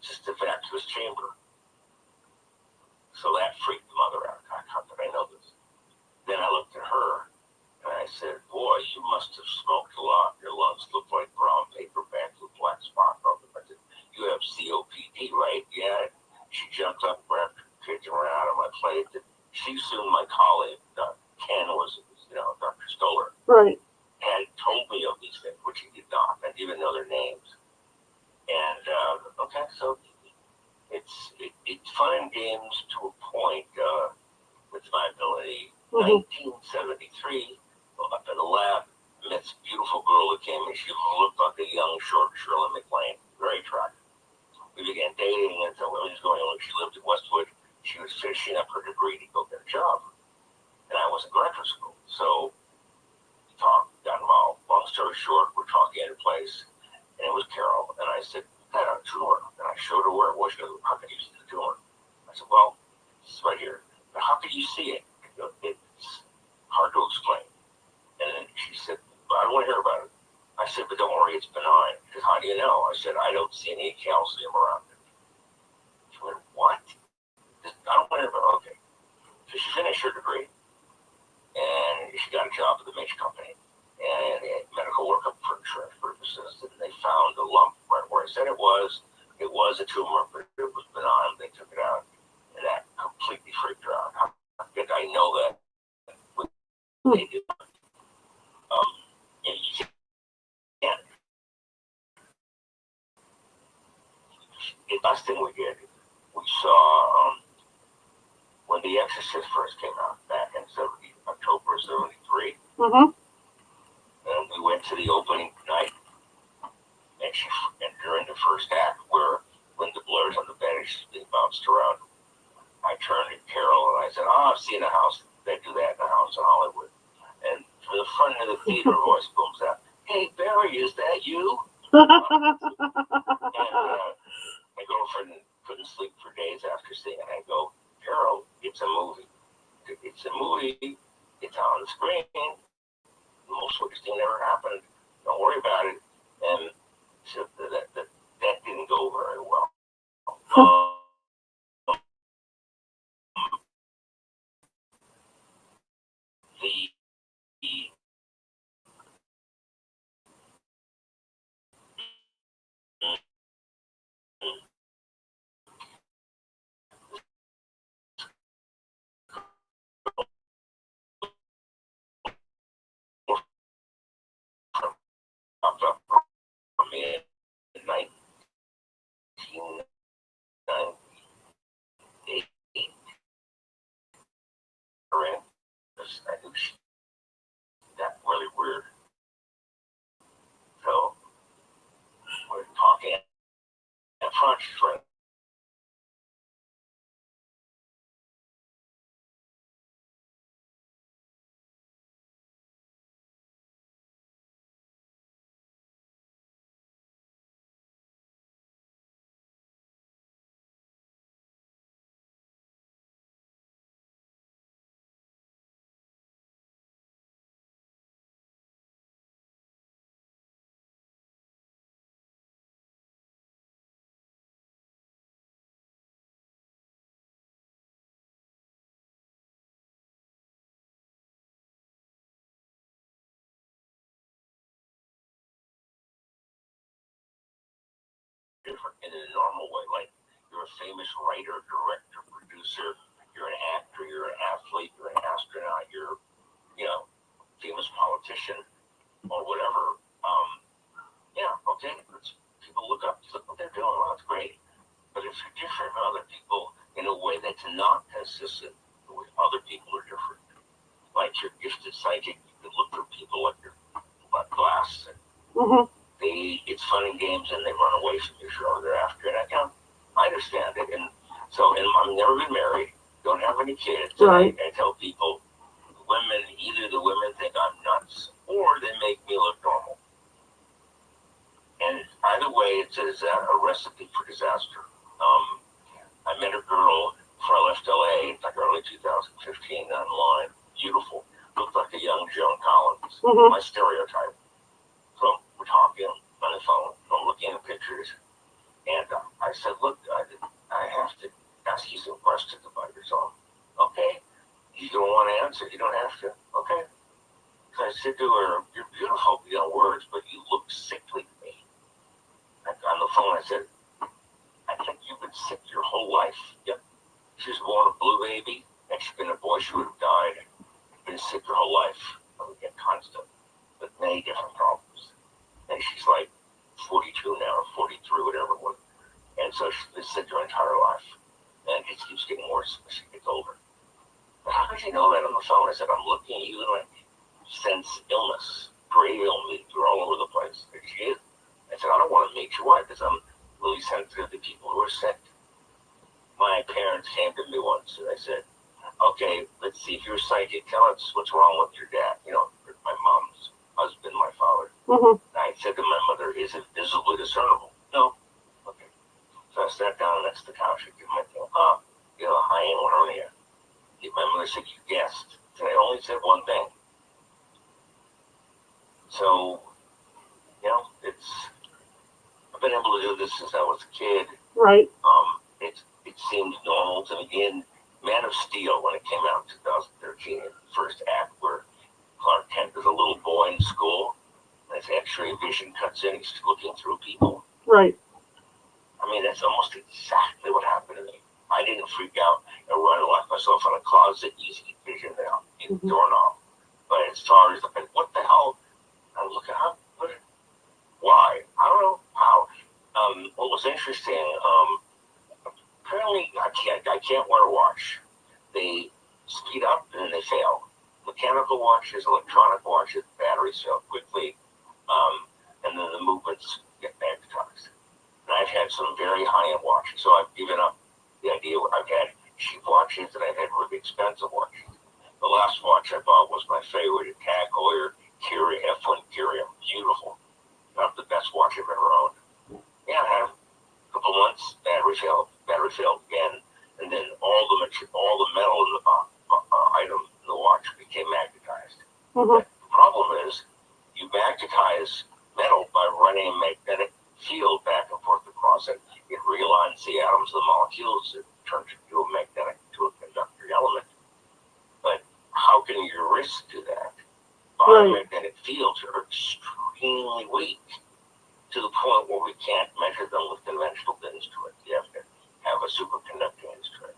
S2: just a vacuous chamber. So that freaked the mother out. How could I know this? Then I looked at her, and I said, boy, you must have smoked a lot. Your lungs look like brown paper bags with black spot on them. I said, you have COPD, right? Yeah. She jumped up, grabbed her kids, and ran out of my plate. She soon, my colleague, Ken was, Dr. Stoller.
S1: Right.
S2: Had told me of these things, which he did not. I didn't even know their names. And, okay, so it's fun and games to a point with my ability. 1973, up in the lab, met this beautiful girl that came in. She looked like a young, short Shirley MacLaine. Very attractive. We began dating, and so we was going on. She lived in Westwood. She was finishing up her degree to go get a job. And I was in graduate school. So we talked, got involved. Long story short, we're talking at a place, and it was Carol. And I said, I got a tumor. And I showed her where it was. She goes, how can you see the tumor? I said, well, it's right here. But how can you see it? It's hard to explain. And then she said, well, I don't want to hear about it. I said, but don't worry, it's benign. Because how do you know? I said, I don't see any calcium around it. She went, what? I don't want to hear about it. Okay. So she finished her degree, and she got a job at the major company, and medical workup for insurance purposes, and they found a lump right where I said it was. It was a tumor, but it was benign. They took it out, and that completely freaked her out. How did I know that? They did. And you can't. The last thing we did, we saw when The Exorcist first came out back in October 73.
S1: Mm-hmm.
S2: And we went to the opening night, and during the first act, where Linda Blair's on the bed, she's being bounced around, I turned to Carol and I said, I've seen a house. They do that in a house in Hollywood. And from the front of the theater, a voice booms out, hey, Barry, is that you? And my girlfriend couldn't sleep for days after seeing it. I go, Carol, it's a movie. It's a movie. It's on the screen. The most weirdest thing never happened. Don't worry about it. And so that didn't go very well. The popped up for me in 1998. I knew she got really weird. So we're talking at front. She's right different in a normal way. Like you're a famous writer, director, producer, you're an actor, you're an athlete, you're an astronaut, you're, famous politician or whatever. Okay, people look up to what they're doing. Well, that's great. But if you're different from other people in a way that's not consistent with other people are different, like you're gifted psychic, you can look for people like your glass. It's fun and games, and they run away from you. Sure, they're after it. I understand it, and I've never been married, don't have any kids.
S1: Right.
S2: I tell people, either the women think I'm nuts, or they make me look normal. And either way, it's a recipe for disaster. I met a girl before I left LA, like early 2015, online, beautiful, looked like a young Joan Collins, my stereotype. So we're talking on the phone, I'm looking at pictures, and I said, look, I have to ask you some questions about yourself. Okay, you don't want to answer, you don't have to. Okay. So I said to her, you're beautiful beyond words, but you look sickly to me. On the phone, I said, I think you've been sick your whole life. Yep. She was born a blue baby, and she's been a boy, she would have died. Been sick her whole life. Again, constant, with many different problems. And she's like 42 now, or 43, whatever it was. And so she's been sick her entire life. And it keeps getting worse as she gets older. But how did you know that on the phone? I said, I'm looking at you and I sense illness, great illness. You're all over the place. There she is. I said, I don't want to meet your wife because I'm really sensitive to people who are sick. My parents came to me once and I said, okay, let's see, if you're psychic, tell us what's wrong with your dad. My mom's husband, my father. And I said to my mother, is it visibly discernible? No. Okay. So I sat down next to the couch and gave my thing, high ankle hernia. My mother said, you guessed. And I only said one thing. So, I've been able to do this since I was a kid.
S1: Right.
S2: It seemed normal to me. In Man of Steel, when it came out in 2013, the first act where Clark Kent is a little boy in school, and his X-ray vision cuts in, he's looking through people.
S1: Right.
S2: That's almost exactly what happened to me. I didn't freak out and run and lock myself in a closet, easy vision now, in doorknob. But as far as, what the hell? I'm looking up. Why? I don't know how. What was interesting, apparently I can't wear a watch. They speed up and then they fail. Mechanical watches, electronic watches, batteries fail quickly, and then the movements get magnetized. And I've had some very high-end watches, so I've given up the idea. I've had cheap watches and I've had really expensive watches. The last watch I bought was my favorite, a Tag Heuer F1 Curium, beautiful. Not the best watch I've ever owned. Yeah, I had a couple months, battery failed again, and then all the metal in the item in the watch became magnetized. The problem is, you magnetize metal by running a magnetic field back and forth across it. It realigns the atoms of the molecules. It turns it to a conductor element. But how can your wrists do that? Biomagnetic fields are extremely weak to the point where we can't measure them with conventional instruments. You have to have a superconducting instrument.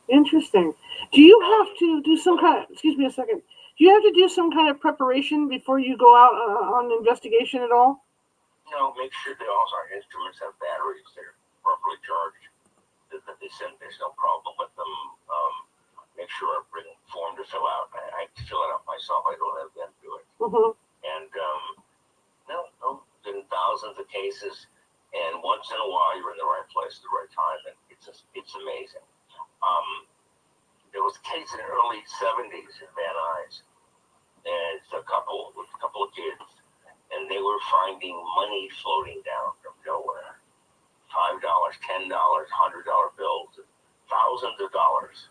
S1: Interesting. Do you have to do some kind of, excuse me a second, do you have to do some kind of preparation before you go out on investigation at all?
S2: No, make sure that all our instruments have batteries that are properly charged, that they send, there's no problem with them. Make sure I bring form to fill out. I fill it out myself. I don't have them do it. And been thousands of cases, and once in a while you're in the right place at the right time, and it's amazing. There was a case in the early 70s in Van Nuys, and it's a couple of kids, and they were finding money floating down from nowhere. $5, $10, $100 bills, thousands of dollars.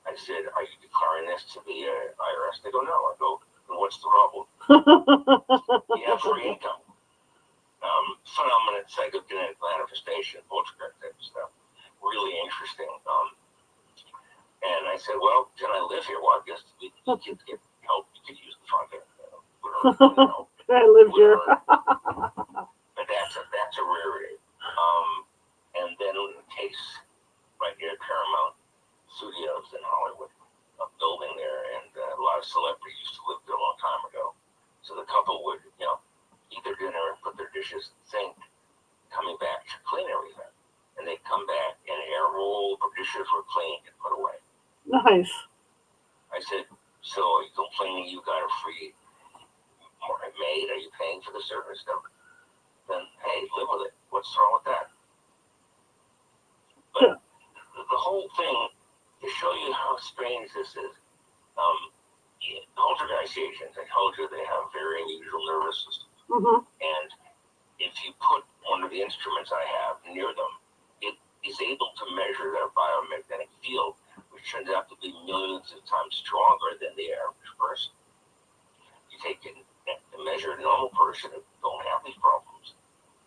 S2: I said, are you declaring this to the IRS? They go, no. I go, then what's the problem? You have free income. Phenomenon, psychokinetic manifestation, poltergeist type of stuff. Really interesting. And I said, well, can I live here? Well, I guess we kids get help. You could use the front end.
S1: Can I live here?
S2: dishes were cleaned and put away.
S1: Nice.
S2: I said, so are you complaining you got a free maid? Are you paying for the service? No. Then, hey, live with it. What's wrong with that? But the whole thing, to show you how strange this is, poltergeist agents, I told you they have very unusual nervous systems.
S1: Mm-hmm.
S2: And if you put one of the instruments I have near them, it is able to measure their biomagnetic field, which turns out to be millions of times stronger than the average person. You take it to measure a normal person who don't have these problems,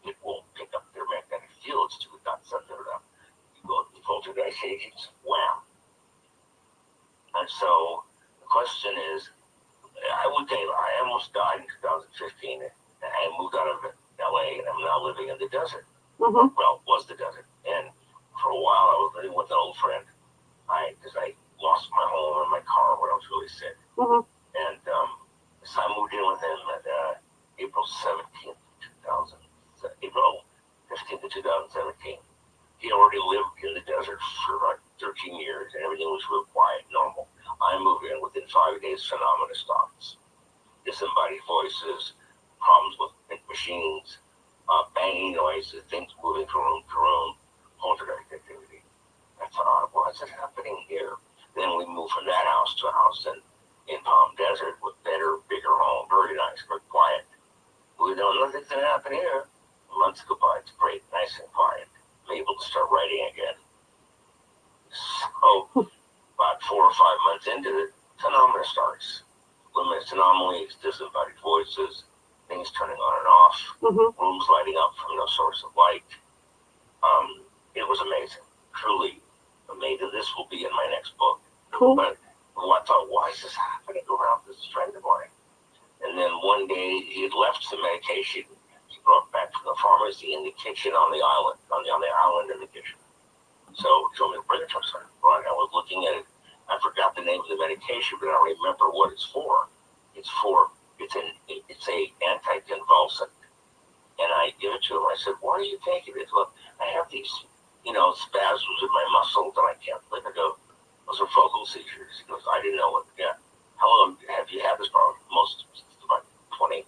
S2: it won't pick up their magnetic field. It's too not sensitive enough. You go to the poltergeist agents, wham. And so the question is, I would say I almost died in 2015, and I moved out of LA, and I'm now living in the desert.
S1: Mm-hmm.
S2: Well, it was the desert. And for a while, I was living with an old friend, because I lost my home and my car when I was really sick.
S1: Mm-hmm.
S2: And so I moved in with him at April 17th, April 15th of 2017. He already lived in the desert for about 13 years, and everything was real quiet, normal. I moved in within 5 days, phenomena starts. Disembodied voices, problems with machines, banging noises, things moving from room to room, poltergeist activity. I thought, why is it happening here? Then we moved from that house to a house in Palm Desert with better, bigger home, very nice, but quiet. We know nothing's going to happen here. Months go by, it's great, nice and quiet. I'm able to start writing again. So, about 4 or 5 months into it, phenomena starts. Luminous anomalies, disembodied voices, things turning on and off,
S1: Mm-hmm.
S2: rooms lighting up from no source of light. It was amazing, truly amazing. This will be in my next book.
S1: Cool.
S2: But I thought, why is this happening around this friend of mine? And then one day he had left some medication. He brought back from the pharmacy in the kitchen on the island, on the island in the kitchen. So he told me to bring it to him. Well, I was looking at it. I forgot the name of the medication, but I remember what it's for. It's a anticonvulsant. And I give it to him. I said, why are you taking this? Look, I have these, spasms in my muscles and I can't let it go. Those are focal seizures. He goes, I didn't know what. Yeah. How long have you had this problem? Most about 20.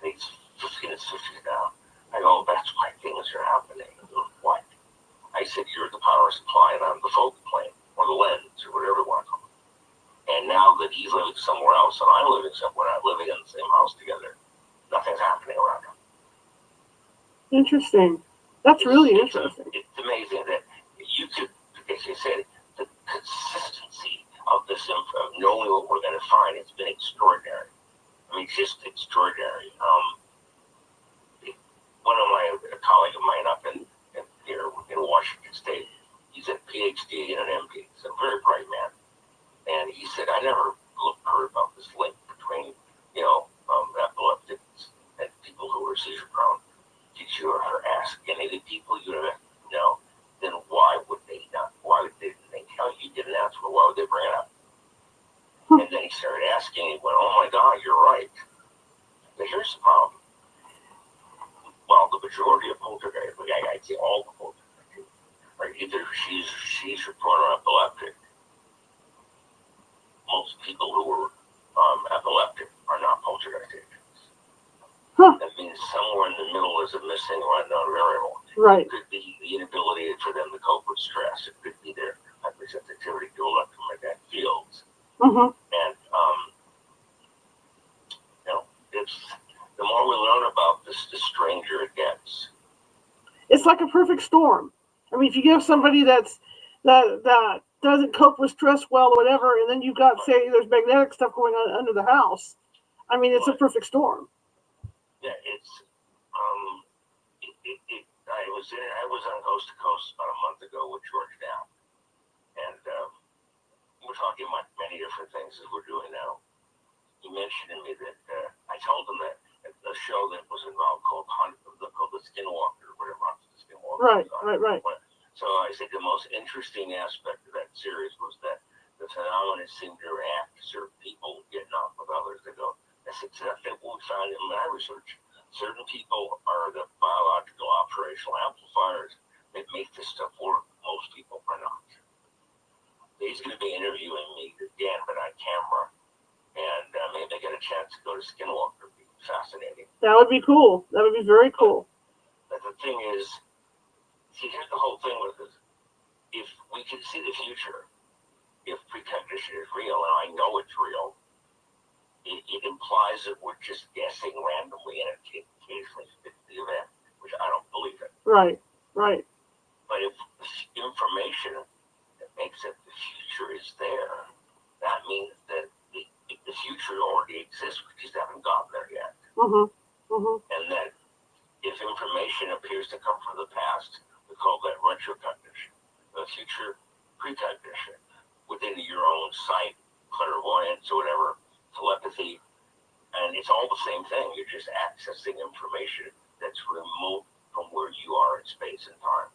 S2: It's 15 now. I go, that's why things are happening. He goes, what? I said, you're the power supply and I'm the focal plane or the lens or whatever you want to call it. And now that he's living somewhere else and I'm living somewhere, not living in the same house together, nothing's happening around him.
S1: Interesting. That's really interesting.
S2: It's amazing that you could, as you said, the consistency of this info, of knowing what we're going to find, it's been extraordinary. I mean, just extraordinary. A colleague of mine up here in Washington State, he's a PhD and an MD. He's a very bright man. And he said, I never heard about this link between, epileptics and people who are seizure prone. Did you ever ask any of the people you ever know? Then why would they not? Why didn't they tell you? You didn't answer. Why would they bring it up? And then he started asking. He went, oh my God, you're right. But here's the problem. Well, the majority of poltergeists, I'd say all the poltergeists, are either seizure prone or epileptic. Most people who are epileptic are not poltergeist agents.
S1: Huh.
S2: That means somewhere in the middle is a missing or unknown variable.
S1: Right.
S2: It could be the inability for them to cope with stress. It could be their hypersensitivity to electromagnetic fields.
S1: Mm-hmm.
S2: And, it's the more we learn about this, the stranger it gets.
S1: It's like a perfect storm. I mean, if you give somebody that doesn't cope with stress well or whatever, and then you've got, say, there's magnetic stuff going on under the house, I mean, it's a perfect storm.
S2: Yeah, it's, I was on Coast to Coast about a month ago with George Down, and we're talking about many different things as we're doing now. He mentioned to me that I told him that a show that was involved called The Skinwalker, or whatever, The Skinwalker.
S1: Right.
S2: So I said the most interesting aspect of that series was that the phenomenon seemed to react to certain people getting off with others. They go, that's exactly what we found in my research. Certain people are the biological operational amplifiers that make this stuff work. Most people are not.
S1: That would be cool. That would be very cool.
S2: But the thing is, see, here's the whole thing with this. If we can see the future, if precognition is real, and I know it's real, it implies that we're just guessing randomly and occasionally fits the event, which I don't believe in.
S1: Right, right.
S2: But if information that makes it the future is there, that means that the future already exists. We just haven't gotten there yet.
S1: Mm-hmm. Mm-hmm.
S2: And that if information appears to come from the past, we call that retrocognition. The future precognition within your own sight, clairvoyance, or whatever, telepathy, and it's all the same thing. You're just accessing information that's remote from where you are in space and time.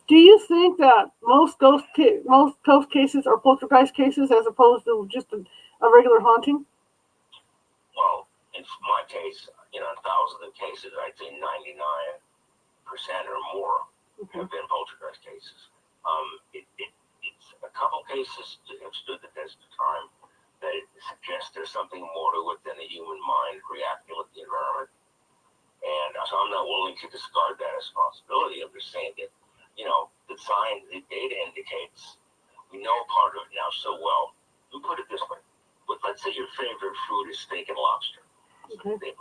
S1: Do you think that most ghost cases are poltergeist cases as opposed to just a regular haunting?
S2: Well, in my case, 1,000 cases, I'd say 99% or more have been poltergeist cases. It's a couple cases that have stood the test of time that suggest there's something more to it than the human mind reacting with the environment. And so I'm not willing to discard that as a possibility. I'm just saying that, the sign, the data indicates we know part of it now so well. You put it this way. But let's say your favorite food is steak and lobster.
S1: Okay.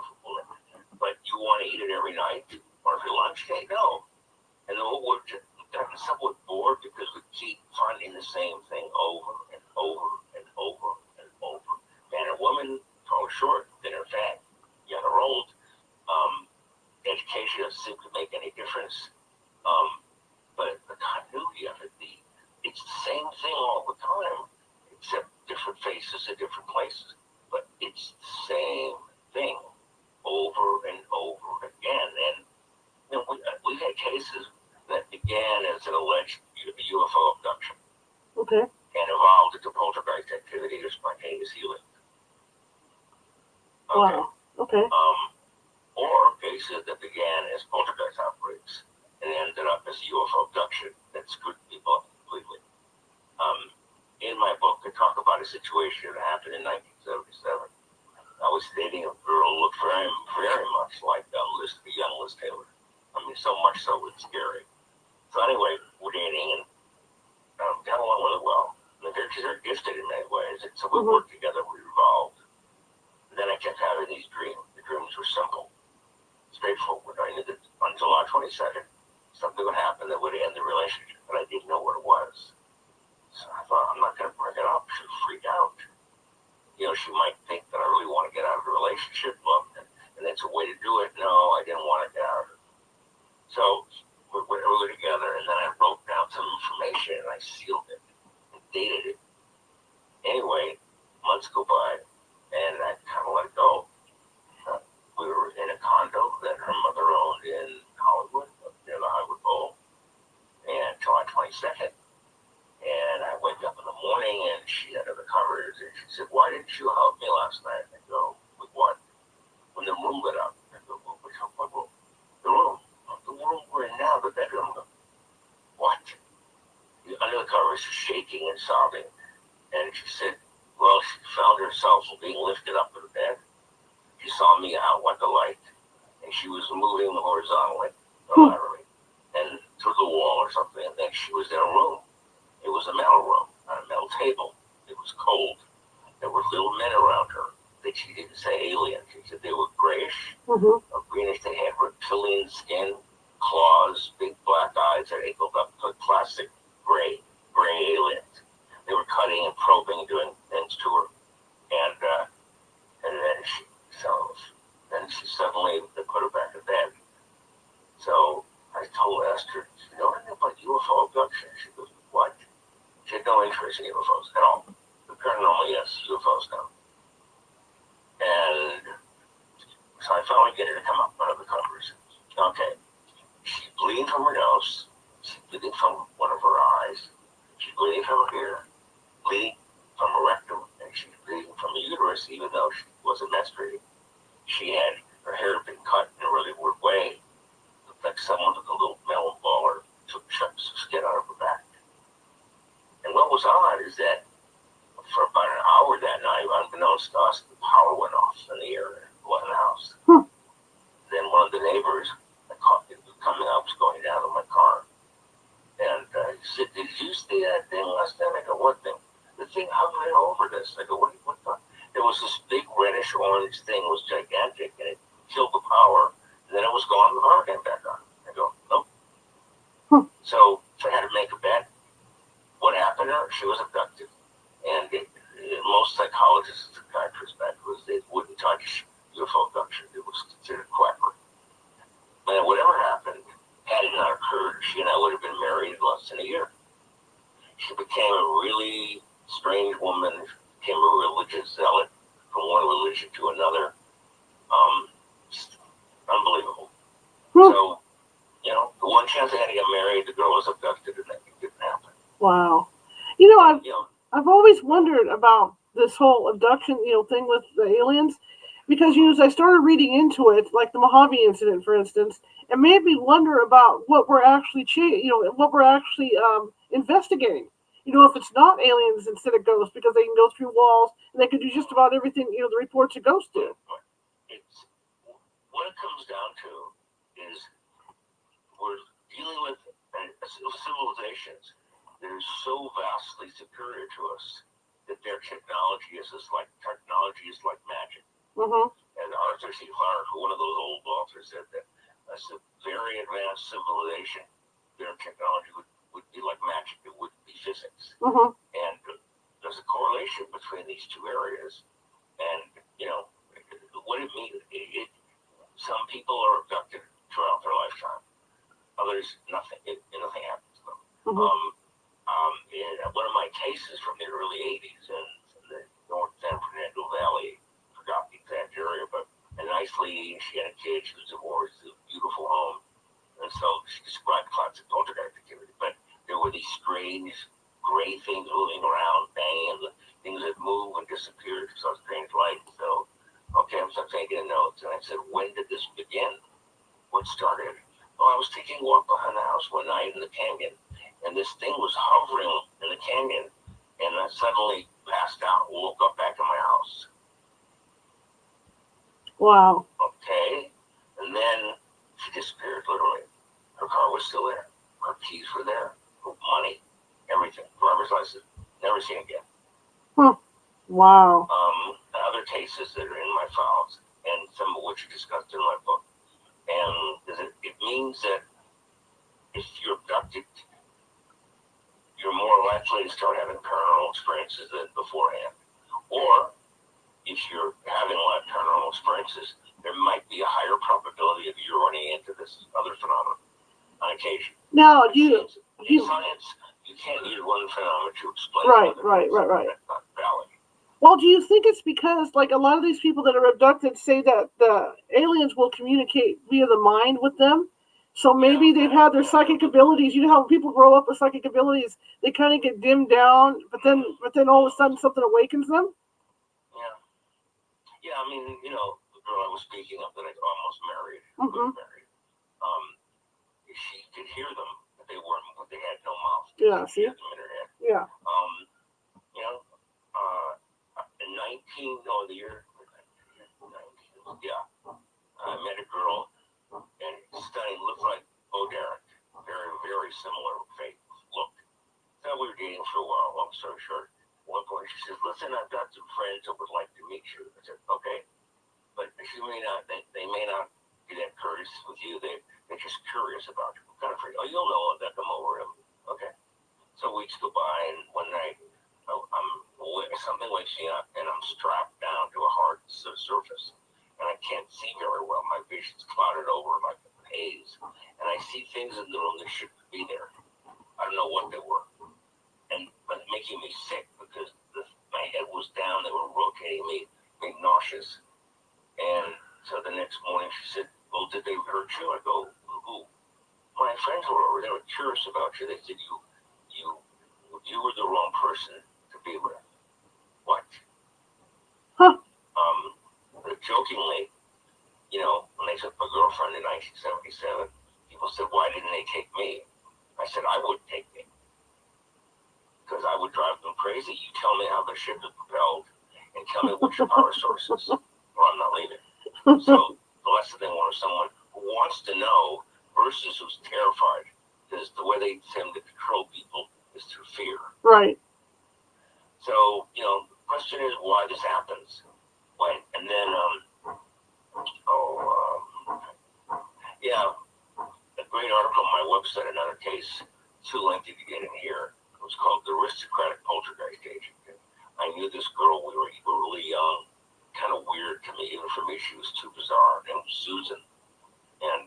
S2: But you want to eat it every night or for lunch day? No. And then we're gotten somewhat bored because we keep finding the same thing over and over and over and over. Man or woman, tall or short, thin or fat, young or old. Education doesn't seem to make any difference. But the continuity of it, it's the same thing all the time, except different faces at different places. But it's the same thing over and over again. And we've had cases that began as an alleged UFO abduction.
S1: Okay.
S2: And evolved into poltergeist activity or spontaneous healing. Okay.
S1: Wow. Okay.
S2: Or cases that began as poltergeist outbreaks and ended up as UFO abduction that screwed people up completely. In my book, I talk about a situation that happened in 1977. I was dating a girl who looked very, very much like the young Liz Taylor. I mean, so much so it's scary. So anyway, we're dating and got along really well. And she's very gifted in many ways. And so we worked together, we evolved. And then I kept having these dreams. The dreams were simple, straightforward. I knew that on July 22nd, something would happen that would end the relationship, but I didn't know what it was. So I thought, I'm not going to bring it up. She'll freak out. She might think that I really want to get out of the relationship, and that's a way to do it. No, I didn't want to get out of it. So we were together, and then I wrote down some information, and I sealed it and dated it. Anyway, months go by, and I kind of let it go. We were in a condo that her mother owned in Hollywood, near the Hollywood Bowl, and July 22nd. And I wake up in the morning, and she had the covers, and she said, "Why didn't you help me last night?" I go, "With what?" When the room lit up. I go, "What room?" "The room. The room we're in now, the bedroom." "What?" Under the covers, she's shaking and sobbing. And she said, well, she found herself being lifted up in the bed. She saw me out like a light, and she was moving horizontally, or laterally, and through the wall or something. And then she was in a room. It was a metal room, on a metal table. It was cold. There were little men around her. She didn't say aliens. She said they were grayish, or greenish. They had reptilian skin, claws, big black eyes that angled up to classic gray aliens. They were cutting and probing, doing things to her. And then she suddenly, they put her back in bed. So I told Esther, "You know anything about UFO abduction?" She goes, "What?" She had no interest in UFOs at all. The paranormal, yes, UFOs, no. And so I finally get her to come up under the covers. Okay. She's bleeding from her nose. She's bleeding from one of her eyes. She's bleeding from her ear. Bleeding from her rectum. And she's bleeding from the uterus, even though she wasn't menstruating. Her hair had been cut in a really weird way. It looked like someone took a little metal ball or took chunks of skin out of her back. And what was odd is that for about an hour that night, unbeknownst to us, the power went off in the area, in the house. neighbors, I caught it coming up, going down to my car. And he said, did you see that thing last night? I go, what thing? The thing hovering over this. I go, what the? There was this big reddish orange thing. It was gigantic, and it killed the power. And then it was gone, the power came back on. I go, nope. So I had to make a bet. What happened to her? She was abducted. And most psychologists and psychiatrists back was they wouldn't touch UFO abduction. It was considered quackery. And whatever happened, had it not occurred, she and I would have been married in less than a year. She became a really strange woman, became a religious zealot from one religion to another. Unbelievable. So, the one chance I had to get married, the girl was abducted, and that didn't happen.
S1: Wow. I've always wondered about this whole abduction, thing with the aliens, because as I started reading into it, like the Mojave incident, for instance, it made me wonder about what we're actually, investigating. If it's not aliens instead of ghosts, because they can go through walls and they can do just about everything, the reports of ghosts do.
S2: What it comes down to is we're dealing with civilizations that are so vastly superior to us that their technology is like magic.
S1: Mm-hmm.
S2: And Arthur C. Clarke, one of those old authors, said that a very advanced civilization, their technology would be like magic. It would be physics.
S1: Mm-hmm.
S2: And there's a correlation between these two areas. And, what it means, some people are abducted throughout their lifetime. Others, nothing happens to them.
S1: Mm-hmm.
S2: In one of my cases from the early 80s in the North San Fernando Valley, I forgot the exact area, but a nice lady, she had a kid, she was divorced, a beautiful home. And so she described classic poltergeist activity, but there were these strange gray things moving around, banging, and the things that move and disappeared, saw strange lights. So, okay, I'm taking notes, and I said, when did this begin? What started? Well, I was taking a walk behind the house one night in the canyon, and this thing was hovering in the canyon, and I suddenly passed out and woke up back in my house.
S1: Wow.
S2: Okay, and then she disappeared, literally. Her car was still there. Her keys were there. Her money, everything. Driver's license, never seen again.
S1: Wow.
S2: Other cases that are in my files, and some of which are discussed in my book. And it means that if you're abducted, you're more likely to start having paranormal experiences than beforehand. Or if you're having a lot of paranormal experiences, there might be a higher probability of you running into this other phenomenon on occasion.
S1: Now,
S2: in science, you can't use one phenomenon to explain
S1: Right.
S2: That's not valid.
S1: Well, do you think it's because, like, a lot of these people that are abducted say that the aliens will communicate via the mind with them? So maybe they've had their psychic abilities. How when people grow up with psychic abilities, they kind of get dimmed down, but then all of a sudden something awakens them?
S2: Yeah, I mean, the girl I was speaking of that I almost married, she could hear them, but they had no mouth.
S1: Yeah, see?
S2: She had them in her head.
S1: Yeah.
S2: In the year 19, I met a girl, and stunning, looked like Bo Derek, very, very similar face, look. So we were dating for a while, long story short. At one point she says, listen, I've got some friends that would like to meet you. I said, okay. But she may not, they may not be that courteous with you. They're just curious about you. What kind of friend? Oh, you'll know if they come over. Okay. So weeks go by, and one night, something wakes me up, and I'm strapped down to a hard surface, and I can't see very well. My vision's clouded over like a haze, and I see things in the room that shouldn't be there. I don't know what they were, but making me sick because my head was down. They were rotating me, being nauseous. And so the next morning, she said, "Well, did they hurt you?" I go, "Who?" My friends were over. They were curious about you. They said, "You were the wrong person to be with." What?
S1: Huh.
S2: Jokingly, when they took my girlfriend in 1977, people said, "Why didn't they take me?" I said, "I would take me, because I would drive them crazy. You tell me how the ship is propelled, and tell me what's your power sources, or I'm not leaving." So the last thing they want is someone who wants wants to know versus who's terrified. Because the way they tend to control people is through fear.
S1: Right.
S2: So, the question is why this happens. When, and then, a great article on my website, another case, too lengthy to get in here. It was called The Aristocratic Poltergeist Agent. I knew this girl, we were really young, kind of weird to me. Even for me, she was too bizarre. Her name was Susan. And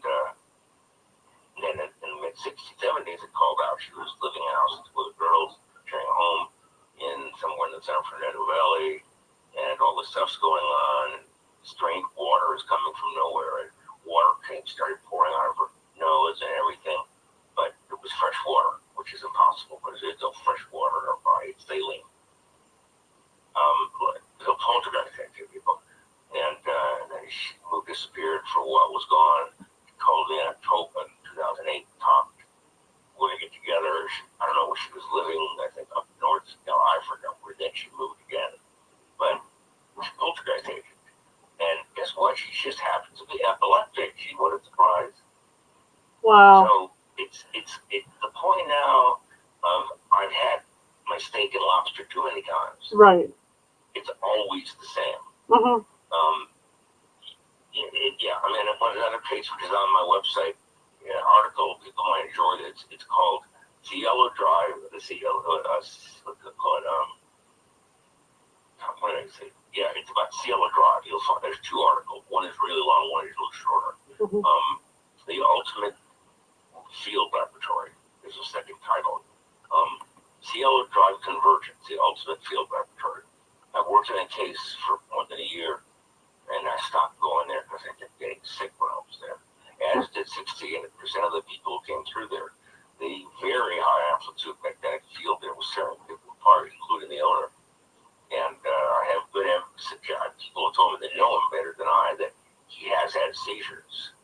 S2: then in the mid-60s, 70s, it called out. She was living in houses with girls, sharing a home in somewhere in the San Fernando Valley, and all this stuff's going on. Strange water is coming from nowhere, and water started pouring out of her nose and everything. But it was fresh water, which is impossible because there's no fresh water in her body. It's saline. So poltergeist activity. And then she disappeared for a while, was gone. Called in October 2008, talked. We're going to get together. I don't know where she was living. I think up north. I forgot where. Then she moved again. But she's poltergeist agent. And guess what? She just happens to be epileptic. She wasn't surprised.
S1: Wow.
S2: So it's the point now of I've had my steak and lobster too many times.
S1: Right.
S2: It's always the same.
S1: Mm-hmm.
S2: I mean, one another case which is on my website, article people might enjoy it. It's called Cielo Drive. What did I call it? What did I say? Yeah, it's about Cielo Drive. You'll find there's two articles. One is really long. One is a little shorter.
S1: Mm-hmm.
S2: The Ultimate Field Laboratory is the second title. Cielo Drive Convergence, the Ultimate Field Laboratory. I worked in a case for more than a year, and I stopped going there because I kept getting sick when I was there. As did 68% of the people who came through there. The very high amplitude magnetic field there was tearing people apart, including the owner. And I have good evidence. People have told me they know him better than I that he has had seizures.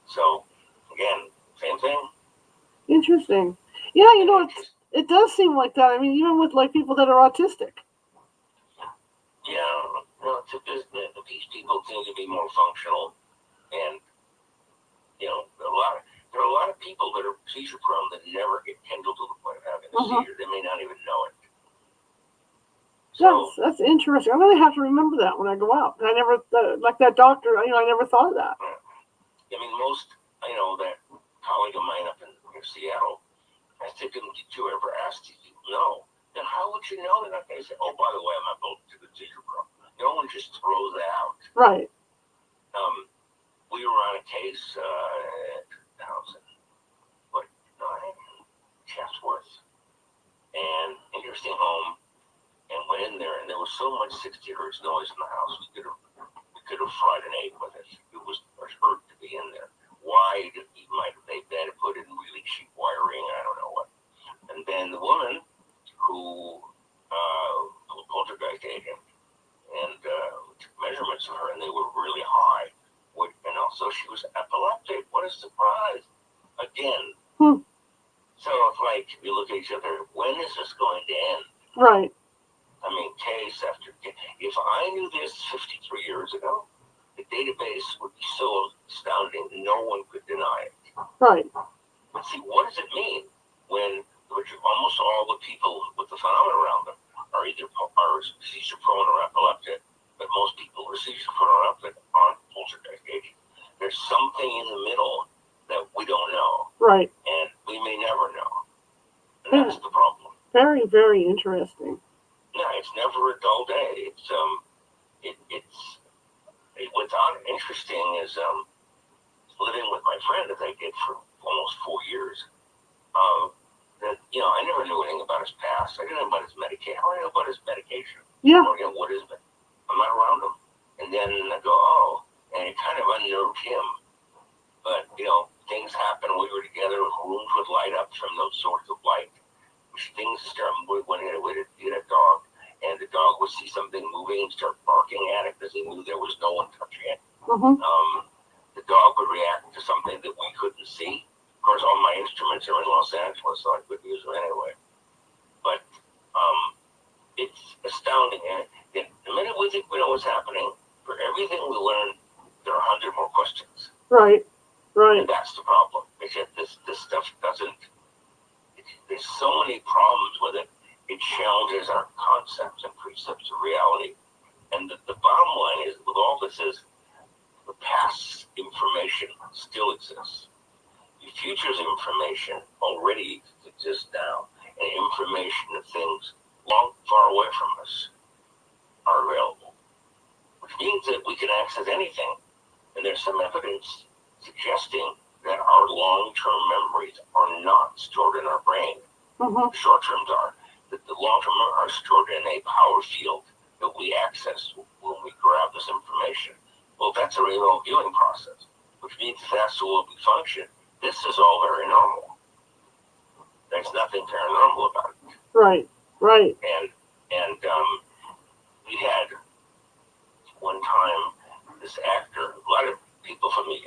S2: So, again, same thing.
S1: Interesting. Yeah, it does seem like that. I mean, even with like people that are autistic.
S2: Yeah, no, these people tend to be more functional, and there are a lot of people that are seizure prone that never get kindled to the point of having a seizure. They may not even know it.
S1: So, that's interesting. I'm gonna have to remember that when I go out. I never like that doctor. I never thought of that.
S2: I mean, that colleague of mine up in Seattle, I said to him, "Did you ever ask these people?" No. Then how would you know? They're not going to say, "Oh, by the way, I'm not to the seizure prone." No one just throws that out.
S1: Right.
S2: We were on a case in 2009, Chatsworth, and interesting home, and went in there, and there was so much 60 hertz noise in the house, we could have fried an egg with it. It was hurt to be in there. Why they had put in really cheap wiring? I don't know what. And then the woman who poltergeist agent and took measurements of her, and they were really high. And also she was epileptic. What a surprise! Again. So it's like we look at each other. When is this going to end?
S1: Right.
S2: I mean, case after case. If I knew this 53 years ago, the database would be so astounding no one could deny it.
S1: Right.
S2: But see, what does it mean when almost all the people with the phenomenon around them are either seizure prone or epileptic, but most people who are seizure prone or epileptic aren't poltergeist agents. There's something in the middle that we don't know. Right. And we may never know. And that's the problem.
S1: Very, very interesting.
S2: Yeah, it's never a dull day. What's interesting is living with my friend that I did for almost 4 years. I never knew anything about his past. I didn't know about his medication. I don't know about his medication.
S1: Yeah.
S2: What is it? I'm not around him. And then I go, oh, and it kind of unnerved him. But things happen. We were together. Rooms would light up from those sorts of light. Things start moving. When he had a dog, and the dog would see something moving and start barking at it because he knew there was no one touching it.
S1: Mm-hmm.
S2: The dog would react to something that we couldn't see. Of course, all my instruments are in Los Angeles, so I couldn't use them anyway. But it's astounding. And the minute we think we know what's happening, for everything we learn, there are 100 more questions.
S1: Right. Right.
S2: And that's the problem. Is that this stuff doesn't. There's so many problems with it. It challenges our concepts and precepts of reality. And the bottom line is, with all this, is the past information still exists. The future's information already exists now, and information of things long far away from us are available, which means that we can access anything. And there's some evidence suggesting that our long-term memories are not stored in our brain.
S1: Mm-hmm.
S2: Short-terms are. That the long-term are stored in a power field that we access when we grab this information. Well, that's a remote viewing process, which means that's the way we function. This is all very normal. There's nothing paranormal about it.
S1: Right. Right.
S2: And we had one time this actor, a lot of people from the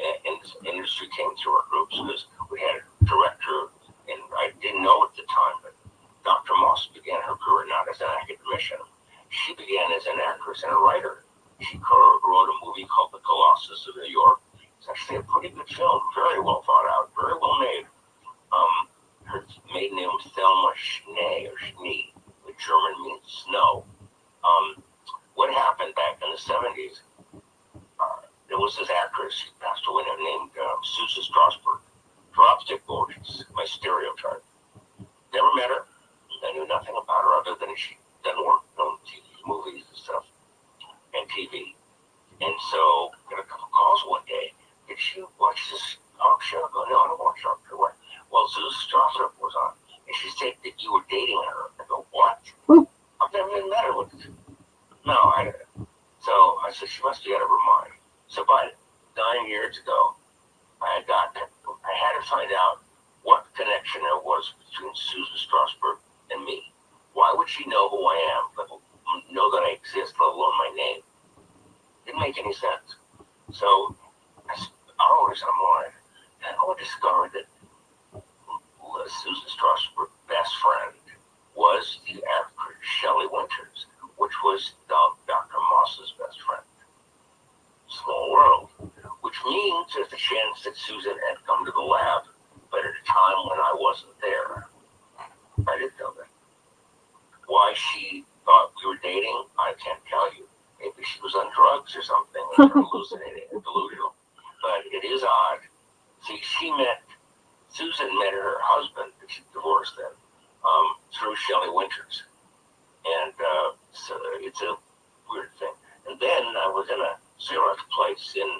S2: industry came to our groups because we had a director, and I didn't know at the time, but Dr. Moss began her career not as an academician. She began as an actress and a writer. She wrote a movie called The Colossus of New York. It's actually a pretty good film, very well thought out, very well made. Her maiden name was Thelma Schnee, or Schnee, which German means snow. What happened back in the 70s, there was this actress, she passed away, named Susan Strasberg. Dropstick gorgeous, my stereotype. Never met her. I knew nothing about her other than she done work on TV, movies and stuff, and TV. And so, got a couple calls one day. Did you watch this talk show? I go, no, I don't watch talk show. Well, Susan Strasberg was on, and she said that you were dating her. I go, what? I've never even met her. No, I didn't. So I said, she must be out of her mind. So about 9 years ago, I had to find out what connection there was between Susan Strasberg and me. Why would she know who I am, but know that I exist, let alone my name? Didn't make any sense. So hours online, and I discovered that Susan Strasberg's best friend was the actress Shelley Winters, which was Dr. Moss's best friend. Small world. Which means there's a chance that Susan had come to the lab, but at a time when I wasn't there. I didn't know that. Why she thought we were dating, I can't tell you. Maybe she was on drugs or something, or hallucinating, delusional. But it is odd. See, Susan met her husband, she divorced them, through Shelley Winters. And so it's a weird thing. And then I was in a Xerox place in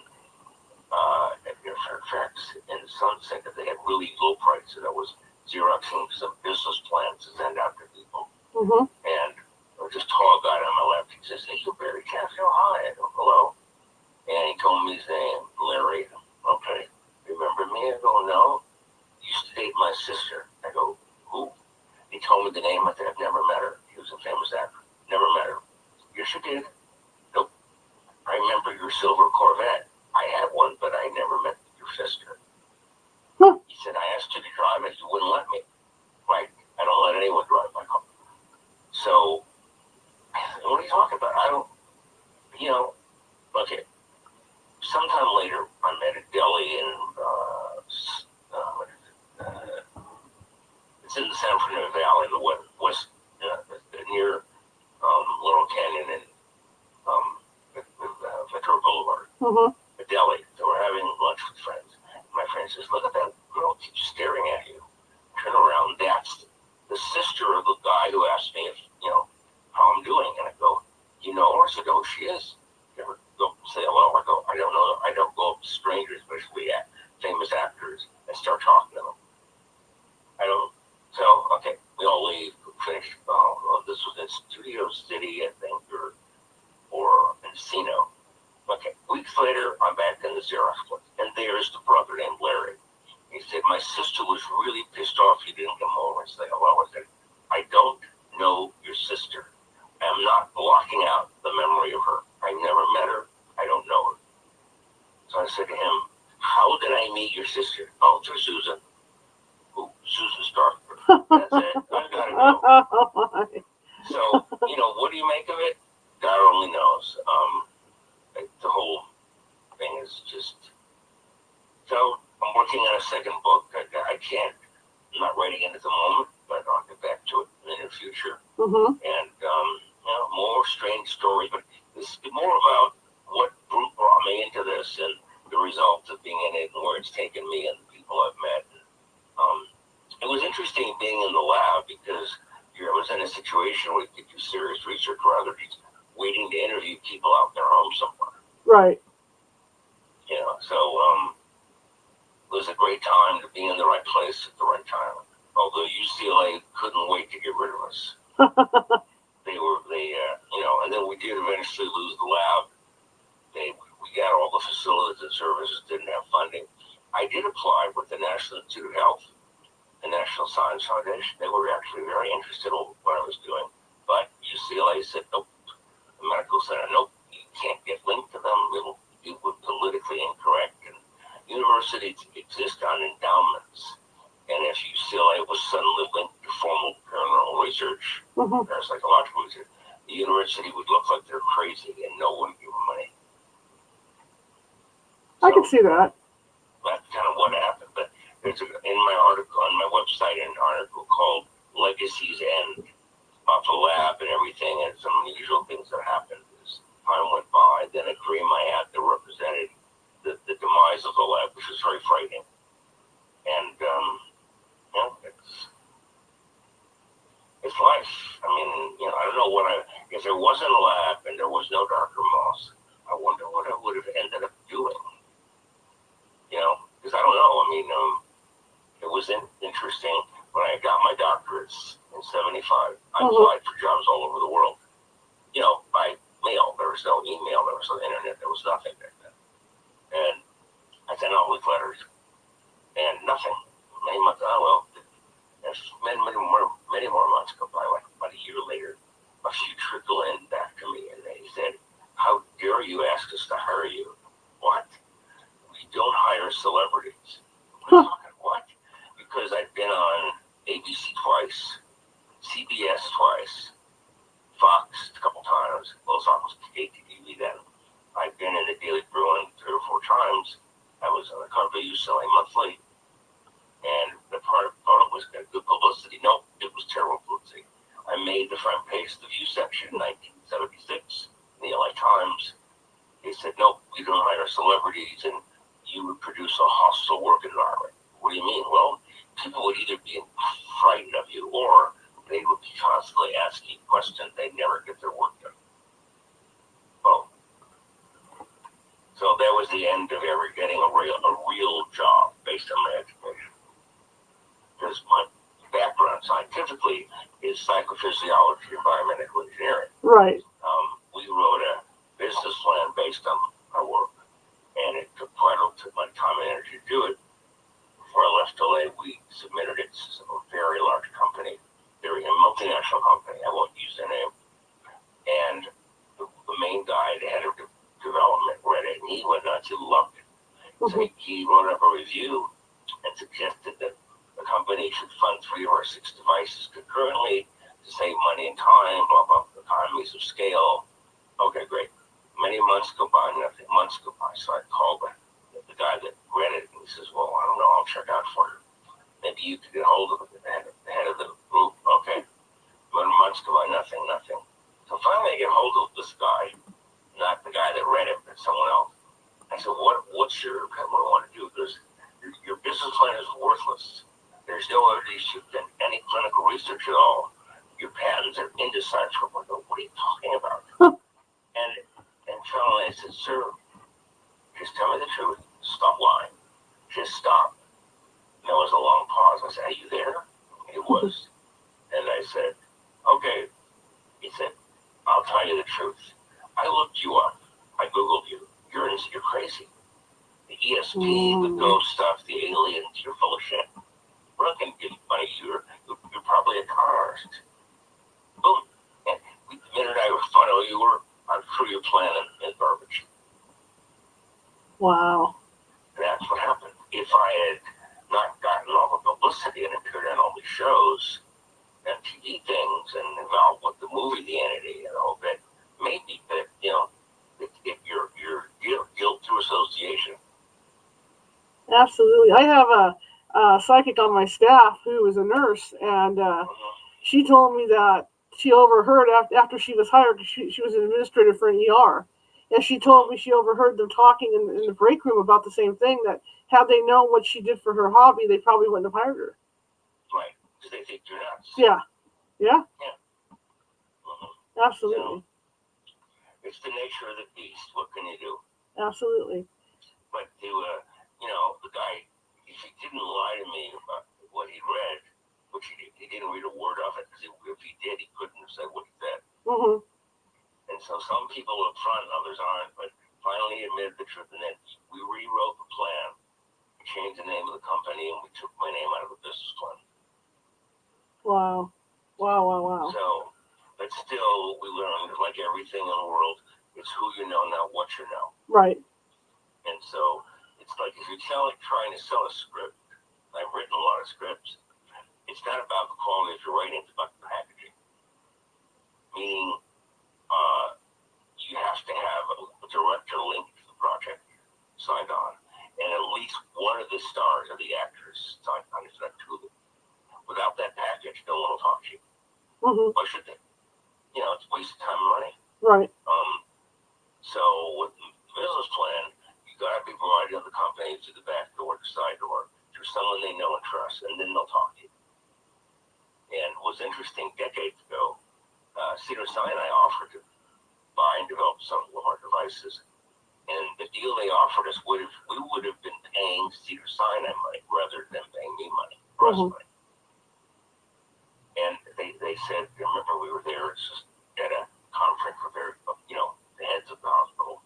S2: Fairfax in Sunset that they had really low prices. I was Xeroxing some business plans to send out to people.
S1: Mm-hmm.
S2: And there was this tall guy on my left. He says, "Hey, you Barry Taff." I go, "Hi." I go, "Hello." And he told me his name, Larry. Okay. Remember me? I go, "No." Used to date my sister. I go, "Who?" He told me the name. I said, "I've never met her." He was a famous actor. Never met her. "Yes, you did." "Nope." "I remember your silver Corvette." "I had one, but I never met your sister." He said, "I asked you to drive it. You wouldn't let me." Right? I don't let anyone drive my car. So, what are you talking about? I don't, okay. Sometime later, I'm at a deli in, it's in the San Fernando Valley, in the west, near Laurel Canyon and Ventura Boulevard.
S1: Mm-hmm.
S2: A deli. So we're having lunch with friends. My friend says, "Look at that girl keeps staring at you." Turn around. That's the sister of the guy who asked me if, how I'm doing. And I go, "You know her?" I said, "Oh, she is." "You ever go say hello?" I go, "I don't know. I don't go up to strangers, especially famous actors, and start talking to them. I don't." So, okay, we all leave. Finish. This was in Studio City, I think, or Encino. Okay, weeks later, I'm back in the Xerox place, and there's the brother named Larry. He said, "My sister was really pissed off you didn't come over and say hello." I said, "I don't know your sister. I'm not blocking out the memory of her. I never met her. I don't know her." So I said to him, "How did I meet your sister?" "Oh, through Susan." "Who?" "Susan Strasberg." That's it. I gotta go. So, what do you make of it? God only knows. The whole thing is just, so I'm And more strange stories, but this is more about what group brought me into this and the results of being in it and where it's taken me and the people I've met. It was interesting being in the lab because I was in a situation where you could do serious research rather than waiting to interview people out in their home somewhere.
S1: Right.
S2: So it was a great time to be in the right place at the right time. Although UCLA couldn't wait to get rid of us. And then we did eventually lose the lab. We got all the facilities and services, didn't have funding. I did apply with the National Institute of Health, the National Science Foundation. They were actually very interested in what I was doing. But UCLA said, nope. The medical center, nope, you can't get linked to them. It would politically incorrect. And universities exist on endowments. And if UCLA was suddenly linked to formal paranormal research, parapsychological research, the university would look like they're crazy and no one would give them money.
S1: I can see that.
S2: That's kind of what happened. But there's in my article, on my website, an article called Legacy's End about the lab and everything and some unusual things that happened as time went by. Then a dream I had that represented the demise of the lab, which was very frightening. And it's life. I mean, I don't know if there wasn't a lab and there was no Dr. Moss, I wonder what I would have ended up doing. Because I don't know. I mean, it was interesting when I got my doctorates in 75. I applied for jobs all over the world, by mail. There was no email, there was no internet, there was nothing back then. And I sent out with letters and nothing. Many months, many more months go by, like about a year later, a few trickle in back to me, and they said, "How dare you ask us to hire you?" What? We don't hire celebrities. What? Because I've been on ABC twice, CBS twice, Fox a couple times. Well, Fox was KTV then. I've been in the Daily Bruin 3 or 4 times. I was on the cover of UCLA Monthly. And the part of it was good publicity. No, it was terrible publicity. I made the front page of the View section in 1976 in the LA Times. They said, no, we don't hire celebrities and you would produce a hostile work environment. What do you mean? Well, people would either be frightened of you or they would be constantly asking questions. They'd never get their work done. Oh. So that was the end of ever getting a real job based on my education. Because my background scientifically is psychophysiology and biomedical engineering.
S1: Right.
S2: We wrote a business plan based on our work, and it took my time and energy to do it. Before I left LA, we submitted it to a very large company. They're a multinational company. I won't use their name. And the main guy, the head of development, read it, and he went nuts. He loved it. So he wrote up a review and suggested that the company should fund 3 or 6 devices concurrently to save money and time, blah, blah, economies of scale. Okay, great. Many months go by, nothing. Months go by. So I called the guy that read it, and he says, well, I don't know. I'll check out for you. Maybe you could get hold of the head of the group. Okay. Many months go by, nothing. So finally I get hold of this guy, not the guy that read it, but someone else. I said, what do I want to do? Because your business plan is worthless. There's no evidence you've done any clinical research at all. Your patents are indecipherable. What are you talking about? And finally I said, sir, just tell me the truth. Stop lying. Just stop. And there was a long pause. I said, are you there? It was. And I said, okay. He said, I'll tell you the truth. I looked you up. I Googled you. You're crazy. The ESP, the ghost stuff, the aliens, you're full of shit. We're not going to give you money. You're probably a con artist. Boom. And the minute I found out you were, I threw your plan in garbage.
S1: Wow.
S2: That's what happened. If I had not gotten all the publicity and appeared on all these shows and TV things and involved with the movie, The Entity, and all that, maybe that, if you're guilt through association.
S1: Absolutely. I have a psychic on my staff who is a nurse, and she told me that she overheard after she was hired. She was an administrator for an ER, and she told me she overheard them talking in the break room about the same thing. That had they known what she did for her hobby, they probably wouldn't have hired her.
S2: Right, because they think you're nuts.
S1: Yeah.
S2: Mm-hmm.
S1: Absolutely.
S2: So, it's the nature of the beast. What can you do?
S1: Absolutely.
S2: But the guy, if he didn't lie to me about what he read, which he didn't read a word of it, because if he did, he couldn't have said what he said.
S1: Mm-hmm.
S2: And so some people are upfront, others aren't, but finally he admitted the truth. And then we rewrote the plan, we changed the name of the company, and we took my name out of the business plan.
S1: Wow.
S2: So, but still, we learned, like everything in the world, it's who you know, not what you know.
S1: Right.
S2: And so it's like if you're trying to sell a script, I've written a lot of scripts, it's not about the quality of your writing, it's about the packaging. Meaning, you have to have a director linked to the project signed on, and at least one of the stars of the actors signed on, if not two of them. Without that package, no one will talk to you.
S1: Mm-hmm.
S2: Why should they? It's a waste of time and money.
S1: Right.
S2: So with the business plan, you got to be provided of the company to the back door, the side door, through someone they know and trust, and then they'll talk to you. And it was interesting, decades ago, Cedars-Sinai offered to buy and develop some of our devices. And the deal they offered us we would have been paying Cedars-Sinai money rather than paying me money, for us money. And they said, remember we were there at a conference with the heads of the hospital.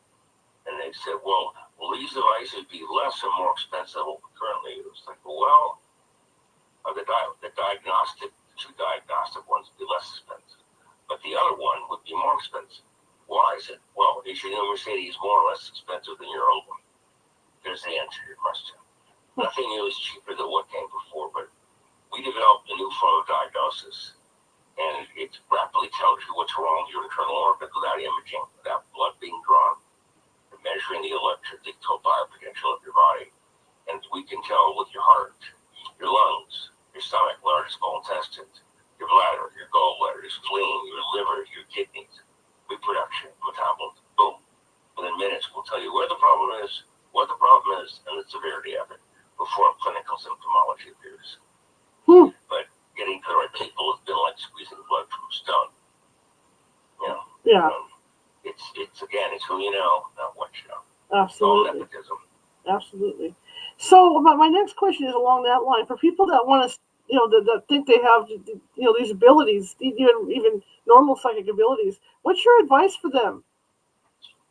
S2: And they said, well, will these devices be less or more expensive than what we currently use? Like, well, the two diagnostic ones would be less expensive. But the other one would be more expensive. Why? I said, well, is your new Mercedes more or less expensive than your old one? There's the answer to your question. Nothing new is cheaper than what came before, but we developed a new form of diagnosis, and it rapidly tells you what's wrong with your internal organs without imaging, without blood being drawn, measuring the electrical biopotential of your body. And we can tell with your heart, your lungs, your stomach, large small intestines, your bladder, your gallbladder, your spleen, your liver, your kidneys, reproduction, metabolism, boom. Within minutes, we'll tell you where the problem is, what the problem is, and the severity of it before clinical symptomology appears. But getting to the right people has been like squeezing blood from a stone.
S1: Yeah.
S2: It's who you know, not what you know.
S1: Absolutely.
S2: All nepotism.
S1: Absolutely. So my next question is along that line. For people that want to, that think they have, these abilities, even normal psychic abilities, what's your advice for them?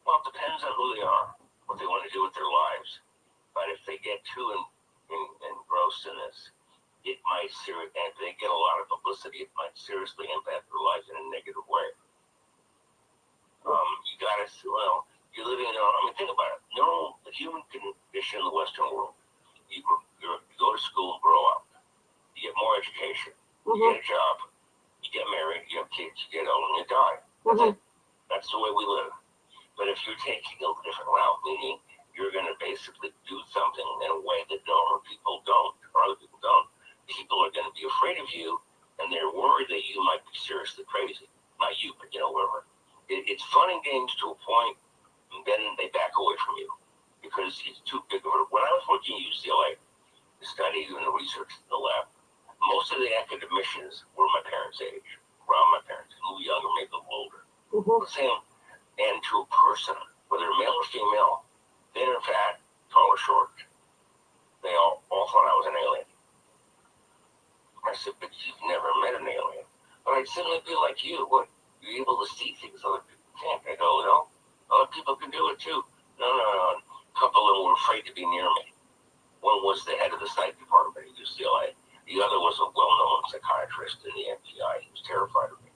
S2: Well, it depends on who they are, what they want to do with their lives. But if they get too engrossed in this, it might and if they get a lot of publicity, it might seriously impact their lives in a negative way. You gotta, you're living in, think about it. The human condition in the Western world, you go to school and grow up. You get more education. You get a job. You get married. You have kids. You get old and you die. That's it. That's the way we live. But if you're taking a different route, meaning you're going to basically do something in a way that normal people don't, or other people don't, people are going to be afraid of you, and they're worried that you might be seriously crazy. Not you, but whoever. It's fun and games to a point, and then they back away from you because it's too big of a. When I was working at UCLA, the study and the research in the lab, most of the academicians were my parents' age, around my parents, a little younger, maybe a little older. The same, and to a person, whether male or female, thin or fat, tall or short, they all thought I was an alien. I said, but you've never met an alien. But I'd simply be like you. What? You're able to see things other people can't. I go, no, other people can do it too. No. A couple of them were afraid to be near me. One was the head of the psych department at UCLA. The other was a well-known psychiatrist in the FBI. He was terrified of me.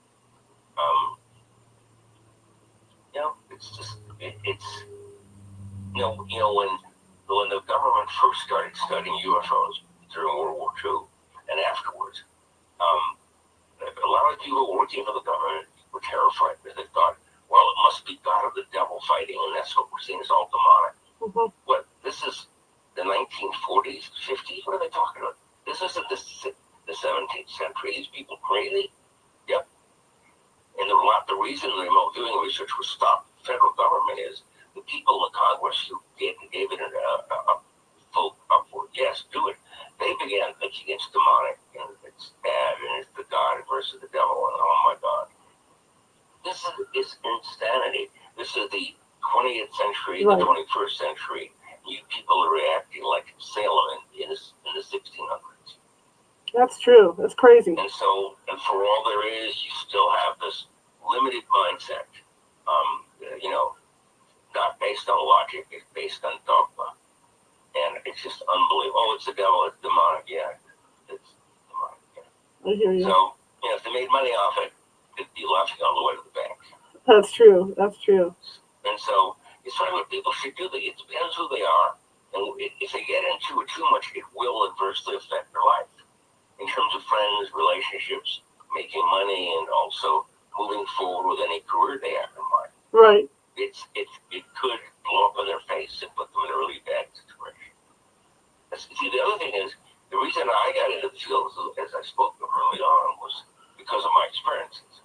S2: It's just, when the government first started studying UFOs during World War II and afterwards, a lot of people working for the government were terrified because they thought, well, it must be God or the devil fighting, and that's what we're seeing is all demonic. What? This is the 1940s, 50s? What are they talking about? This isn't the 17th century. These people crazy? Yep. reason remote viewing research was stopped the federal government is the people in the Congress who gave it a full upward yes, do it. They began thinking it's demonic and it's bad and it's the God versus the devil, and oh my God. This is insanity. This is the 20th century, the 21st century. You people are reacting like Salem in the 1600s.
S1: That's true. That's crazy.
S2: And so, and for all there is, you still have this limited mindset. Not based on logic, it's based on dogma. And it's just unbelievable. Oh, it's the devil, it's demonic. Yeah, it's demonic. Yeah.
S1: I hear you.
S2: So, if they made money off it, they'd be laughing all the way to the bank.
S1: That's true. That's true.
S2: And so, it's funny what people should do. It depends who they are. And if they get into it too much, it will adversely affect their life. In terms of friends, relationships, making money, and also moving forward with any career they have in mind.
S1: Right.
S2: It could blow up in their face and put them in a really bad situation. See, the other thing is, the reason I got into the field, as I spoke of early on, was because of my experiences.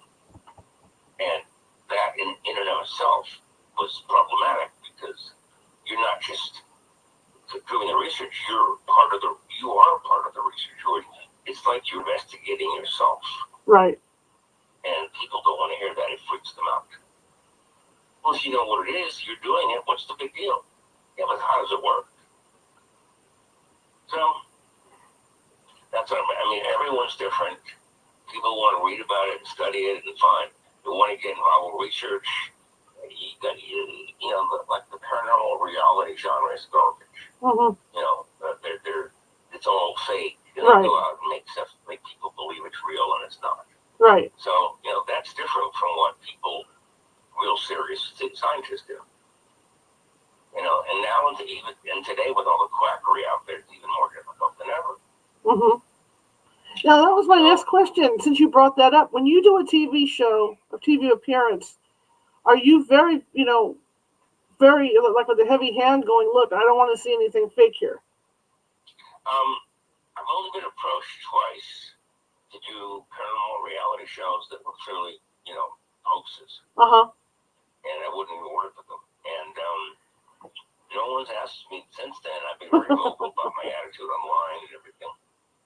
S2: And that in and of itself was problematic because you're not just doing the research, you are part of the research. It's like you're investigating yourself.
S1: Right.
S2: And people don't want to hear that. It freaks them out. Well, if you know what it is, you're doing it, what's the big deal? Yeah, but how does it work? So, that's what I mean, everyone's different. People want to read about it and study it and find. They want to get involved with research. Like the paranormal reality genre is garbage.
S1: Mm-hmm.
S2: It's all fake. They
S1: Right.
S2: go out and make people believe it's real and it's not.
S1: Right.
S2: So, that's different from what real serious scientists do. And now and today with all the quackery out there, it's even more difficult than ever.
S1: Mm-hmm. Now, that was my next question, since you brought that up. When you do a TV show, a TV appearance, are you very, very, like with a heavy hand going, look, I don't want to see anything fake here?
S2: I've only been approached twice to do paranormal reality shows that were clearly, hoaxes.
S1: Uh-huh.
S2: And I wouldn't even work with them. And no one's asked me since then. I've been very vocal about my attitude online and everything.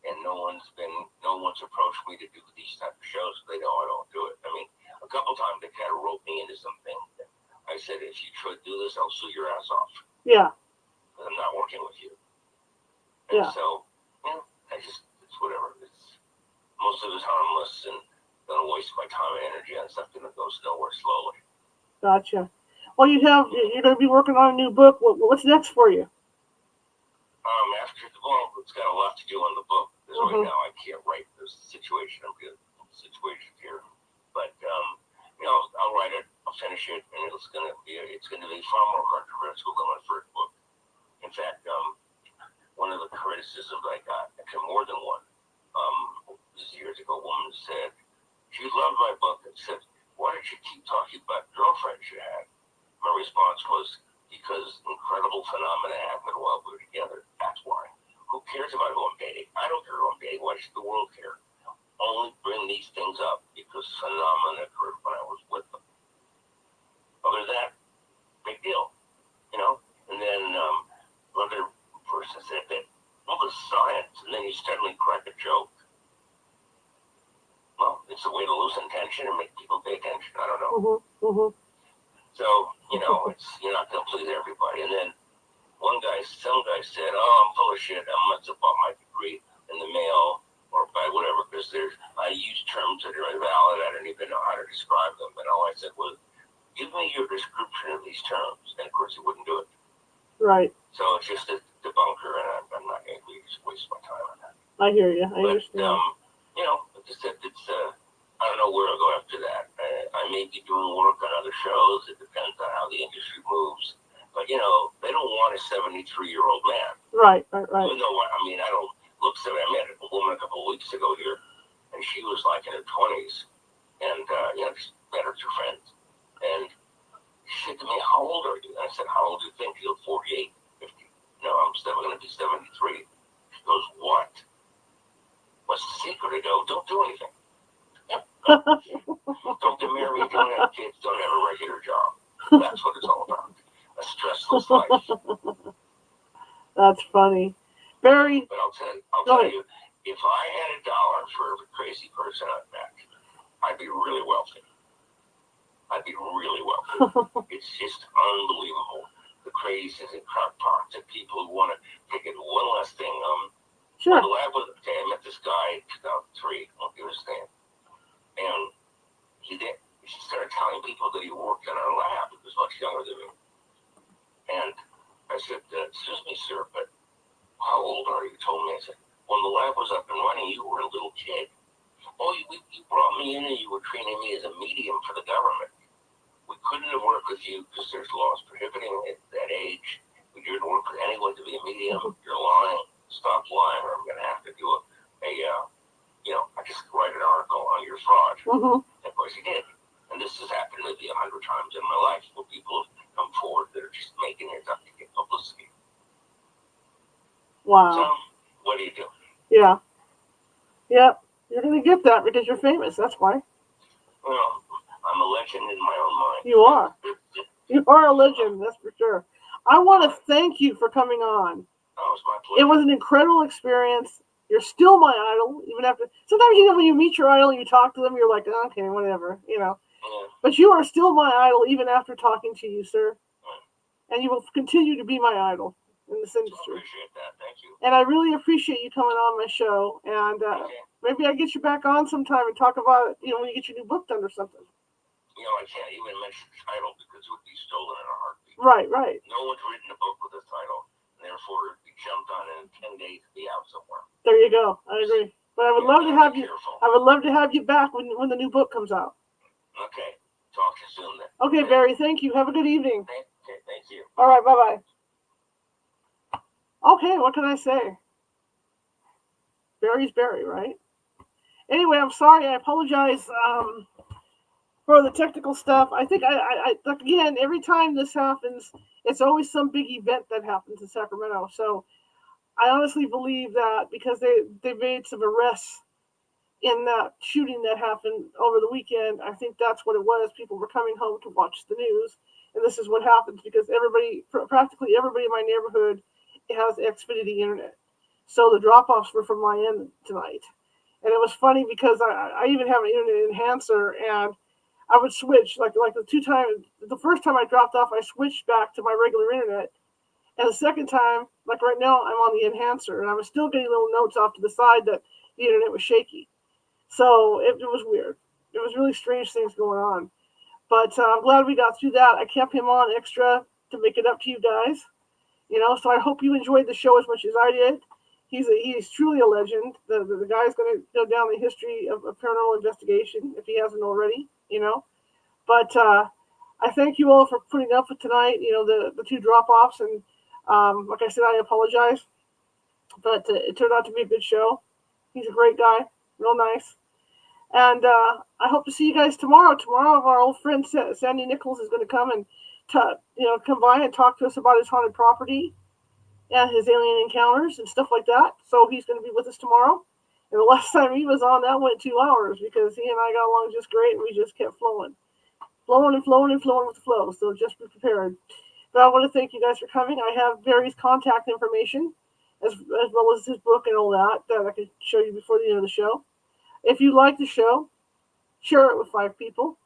S2: And no one's approached me to do these type of shows. They know I don't do it. I mean, a couple times they kind of roped me into something. I said, if you try to do this, I'll sue your ass off.
S1: Yeah.
S2: Because I'm not working with you. And
S1: yeah.
S2: so, it's whatever. Most of it's harmless and don't waste my time and energy on something that goes nowhere slowly.
S1: Gotcha. Well, you're going to be working on a new book. What's next for you?
S2: After the book, it's got a lot to do on the book. Because right now I can't write this situation. I'm good situation here. But, I'll write it. I'll finish it. And it's going to be far more controversial than my first book. In fact, one of the criticisms I got, actually more than one, this years ago, a woman said, she loved my book and said, why did you keep talking about girlfriends you had? My response was, because incredible phenomena happened while we were together. That's why. Who cares about who I'm dating? I don't care who I'm dating. Why should the world care? Only bring these things up because phenomena occurred when I was with them. Other than that, big deal. And then another person said that, well, the science, and then you suddenly crack a joke. Well, it's a way to loosen tension and make people pay attention. I don't know.
S1: Mm-hmm. Mm-hmm.
S2: So, you're not going to please everybody. And then some guy said, oh, I'm full of shit. I must have bought my degree in the mail or by whatever, because I use terms that are invalid. I don't even know how to describe them. And all I said was, give me your description of these terms. And of course, he wouldn't do it.
S1: Right.
S2: So it's just a debunker, and I'm not going to just waste my time on that.
S1: I hear you. I understand.
S2: Like I said, I don't know where I'll go after that. I may be doing work on other shows. It depends on how the industry moves. But, they don't want a 73-year-old man.
S1: Right.
S2: Even though, I don't look 70. I met a woman a couple of weeks ago here, and she was like in her 20s. And, just met her two friends. And she said to me, how old are you? And I said, how old do you think? She goes, 48, 50. No, I'm still going to be 73. She goes, what? What's the secret? I go, don't do anything. Yep. Don't get married, don't have kids, don't have a regular job. That's what it's all about. A stressless life.
S1: That's funny. Barry.
S2: But I'll tell you, if I had $1 for every crazy person I've met, I'd be really wealthy. It's just unbelievable. The crazes and crackpots and people who want to take it. One last thing.
S1: Sure.
S2: The lab was, I met this guy in 2003. I'll give his name. And he started telling people that he worked in our lab. He was much younger than me. And I said, excuse me, sir, but how old are you? He told me. I said, when the lab was up and running, you were a little kid. Oh, you brought me in and you were training me as a medium for the government. We couldn't have worked with you because there's laws prohibiting it at that age. We didn't work with anyone to be a medium. You're lying. Stop lying, or I'm going to have to do I just write an article on your fraud.
S1: Mm-hmm.
S2: Of course he did. And this has happened maybe 100 times in my life where people have come forward that are just making it up to get publicity.
S1: Wow.
S2: So, what do you do?
S1: Yeah. Yep. You're going to get that because you're famous. That's why.
S2: Well, I'm a legend in my own mind.
S1: You are. You are a legend, that's for sure. I want to thank you for coming on.
S2: Oh, it was my pleasure.
S1: It was an incredible experience. You're still my idol, even after. Sometimes, when you meet your idol, you talk to them, you're like, okay, whatever,
S2: Yeah.
S1: But you are still my idol, even after talking to you, sir. And you will continue to be my idol in this industry.
S2: I appreciate that. Thank you.
S1: And I really appreciate you coming on my show. And maybe I get you back on sometime and talk about it, when you get your new book done or something.
S2: I can't even mention the title because it would be stolen in a heartbeat.
S1: Right.
S2: No one's written a book with a title, and therefore it would be jumped on in 10 days to be out somewhere.
S1: There you go. I agree. But I would love to have you. I would love to have you back when the new book comes out.
S2: Okay. Talk to you soon then.
S1: Okay, Barry. Thank you. Have a good evening.
S2: Okay. Thank you.
S1: All right. Bye-bye. Okay. What can I say? Barry's Barry, right? Anyway, I'm sorry. I apologize for the technical stuff. I think again, every time this happens, it's always some big event that happens in Sacramento. So I honestly believe that because they made some arrests in that shooting that happened over the weekend, I think that's what it was. People were coming home to watch the news, and this is what happens because practically everybody in my neighborhood has Xfinity internet. So the drop-offs were from my end tonight. And it was funny because I even have an internet enhancer, and I would switch like the first time I dropped off, I switched back to my regular internet. And the second time, like right now, I'm on the enhancer, and I was still getting little notes off to the side that the internet was shaky. So it was weird. It was really strange things going on. But I'm glad we got through that. I kept him on extra to make it up to you guys. So I hope you enjoyed the show as much as I did. He's truly a legend. The guy's going to go down the history of paranormal investigation if he hasn't already, But I thank you all for putting up with tonight, the two drop-offs. And like I said, I apologize. But it turned out to be a good show. He's a great guy, real nice. And I hope to see you guys tomorrow. Tomorrow, our old friend Sandy Nichols is going to come and come by and talk to us about his haunted property and his alien encounters and stuff like that. So he's going to be with us tomorrow. And the last time he was on, that went 2 hours because he and I got along just great, and we just kept flowing with the flow. So just be prepared. But I want to thank you guys for coming. I have Barry's contact information as well as his book and all that I can show you before the end of the show. If you like the show, share it with 5 people.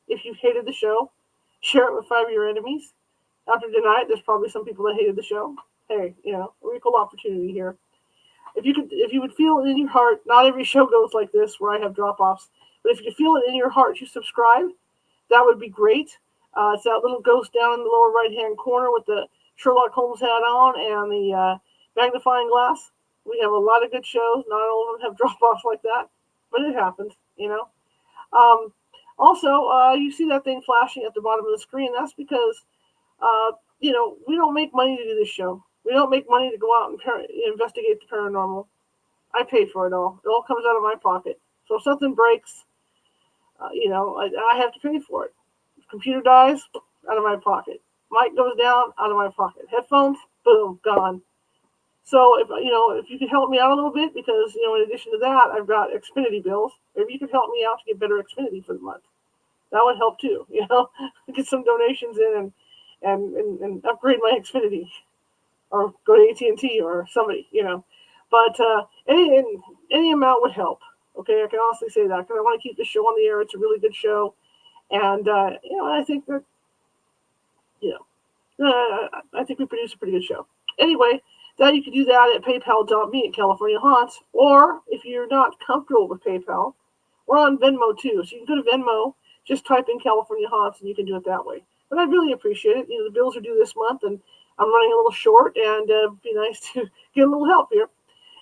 S1: If you hated the show, share it with 5 of your enemies. After tonight, there's probably some people that hated the show. Hey, equal opportunity here. If you would feel it in your heart, not every show goes like this where I have drop-offs, but if you feel it in your heart to subscribe, that would be great. It's that little ghost down in the lower right-hand corner with the Sherlock Holmes hat on and the magnifying glass. We have a lot of good shows. Not all of them have drop-offs like that, but it happens, Also, you see that thing flashing at the bottom of the screen. That's because, we don't make money to do this show. We don't make money to go out and investigate the paranormal. I pay for it all. It all comes out of my pocket. So if something breaks, I have to pay for it. If computer dies, out of my pocket. Mic goes down, out of my pocket. Headphones, boom, gone. So if you could help me out a little bit, because in addition to that, I've got Xfinity bills. Maybe you could help me out to get better Xfinity for the month. That would help too. Get some donations in and upgrade my Xfinity, or go to AT&T or somebody. But any amount would help. Okay, I can honestly say that, because I want to keep the show on the air. It's a really good show, and I think that I think we produce a pretty good show. Anyway, that you can do that at paypal.me@California Haunts, or if you're not comfortable with PayPal, we're on Venmo too. So you can go to Venmo, just type in California Haunts, and you can do it that way. But I'd really appreciate it. The bills are due this month, and I'm running a little short, and it'd be nice to get a little help here.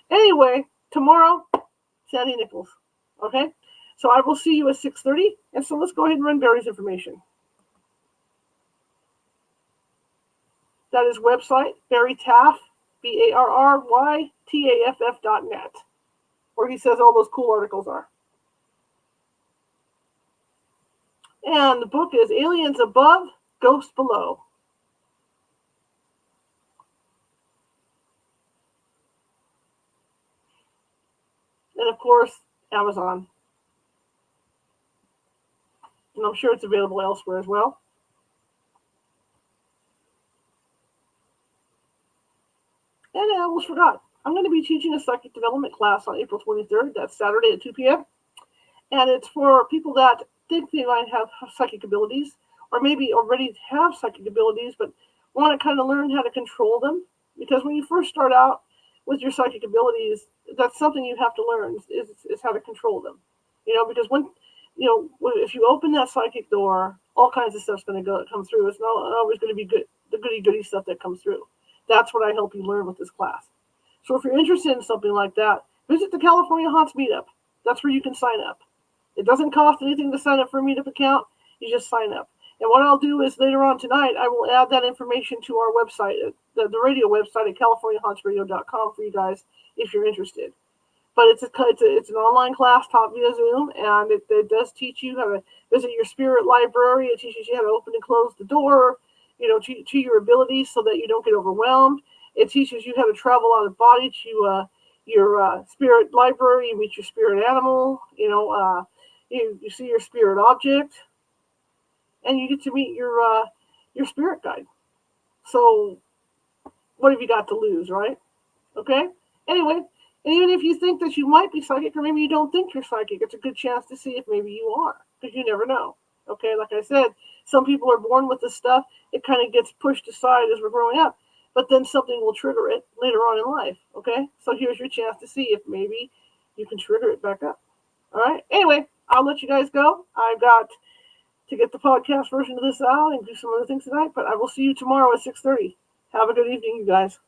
S1: Anyway, tomorrow, Sandy Nichols. Okay? So I will see you at 6:30, and so let's go ahead and run Barry's information. That is website, Barry Taff, BARRYTAFF.net, where he says all those cool articles are. And the book is Aliens Above, Ghosts Below. And of course, Amazon. And I'm sure it's available elsewhere as well. And I almost forgot. I'm going to be teaching a psychic development class on April 23rd. That's Saturday at 2 p.m. And it's for people that think they might have psychic abilities, or maybe already have psychic abilities, but want to kind of learn how to control them. Because when you first start out with your psychic abilities, that's something you have to learn, is how to control them. Because if you open that psychic door, all kinds of stuff's going to come through. It's not always going to be good, the goody stuff that comes through. That's what I help you learn with this class. So if you're interested in something like that, visit the California Haunts Meetup. That's where you can sign up. It doesn't cost anything to sign up for a Meetup account. You just sign up. And what I'll do is later on tonight, I will add that information to our website, the radio website at CaliforniaHauntsRadio.com for you guys if you're interested. But it's an online class taught via Zoom, and it does teach you how to visit your spirit library. It teaches you how to open and close the door, to your abilities, so that you don't get overwhelmed. It teaches you how to travel out of body to your spirit library. You meet your spirit animal. You see your spirit object, and you get to meet your spirit guide. So what have you got to lose, right? Okay. Anyway, and even if you think that you might be psychic, or maybe you don't think you're psychic, it's a good chance to see if maybe you are, because you never know. Okay, like I said, some people are born with this stuff. It kind of gets pushed aside as we're growing up, but then something will trigger it later on in life. Okay, so here's your chance to see if maybe you can trigger it back up. All right. Anyway, I'll let you guys go. I've got to get the podcast version of this out and do some other things tonight, but I will see you tomorrow at 6:30. Have a good evening, you guys.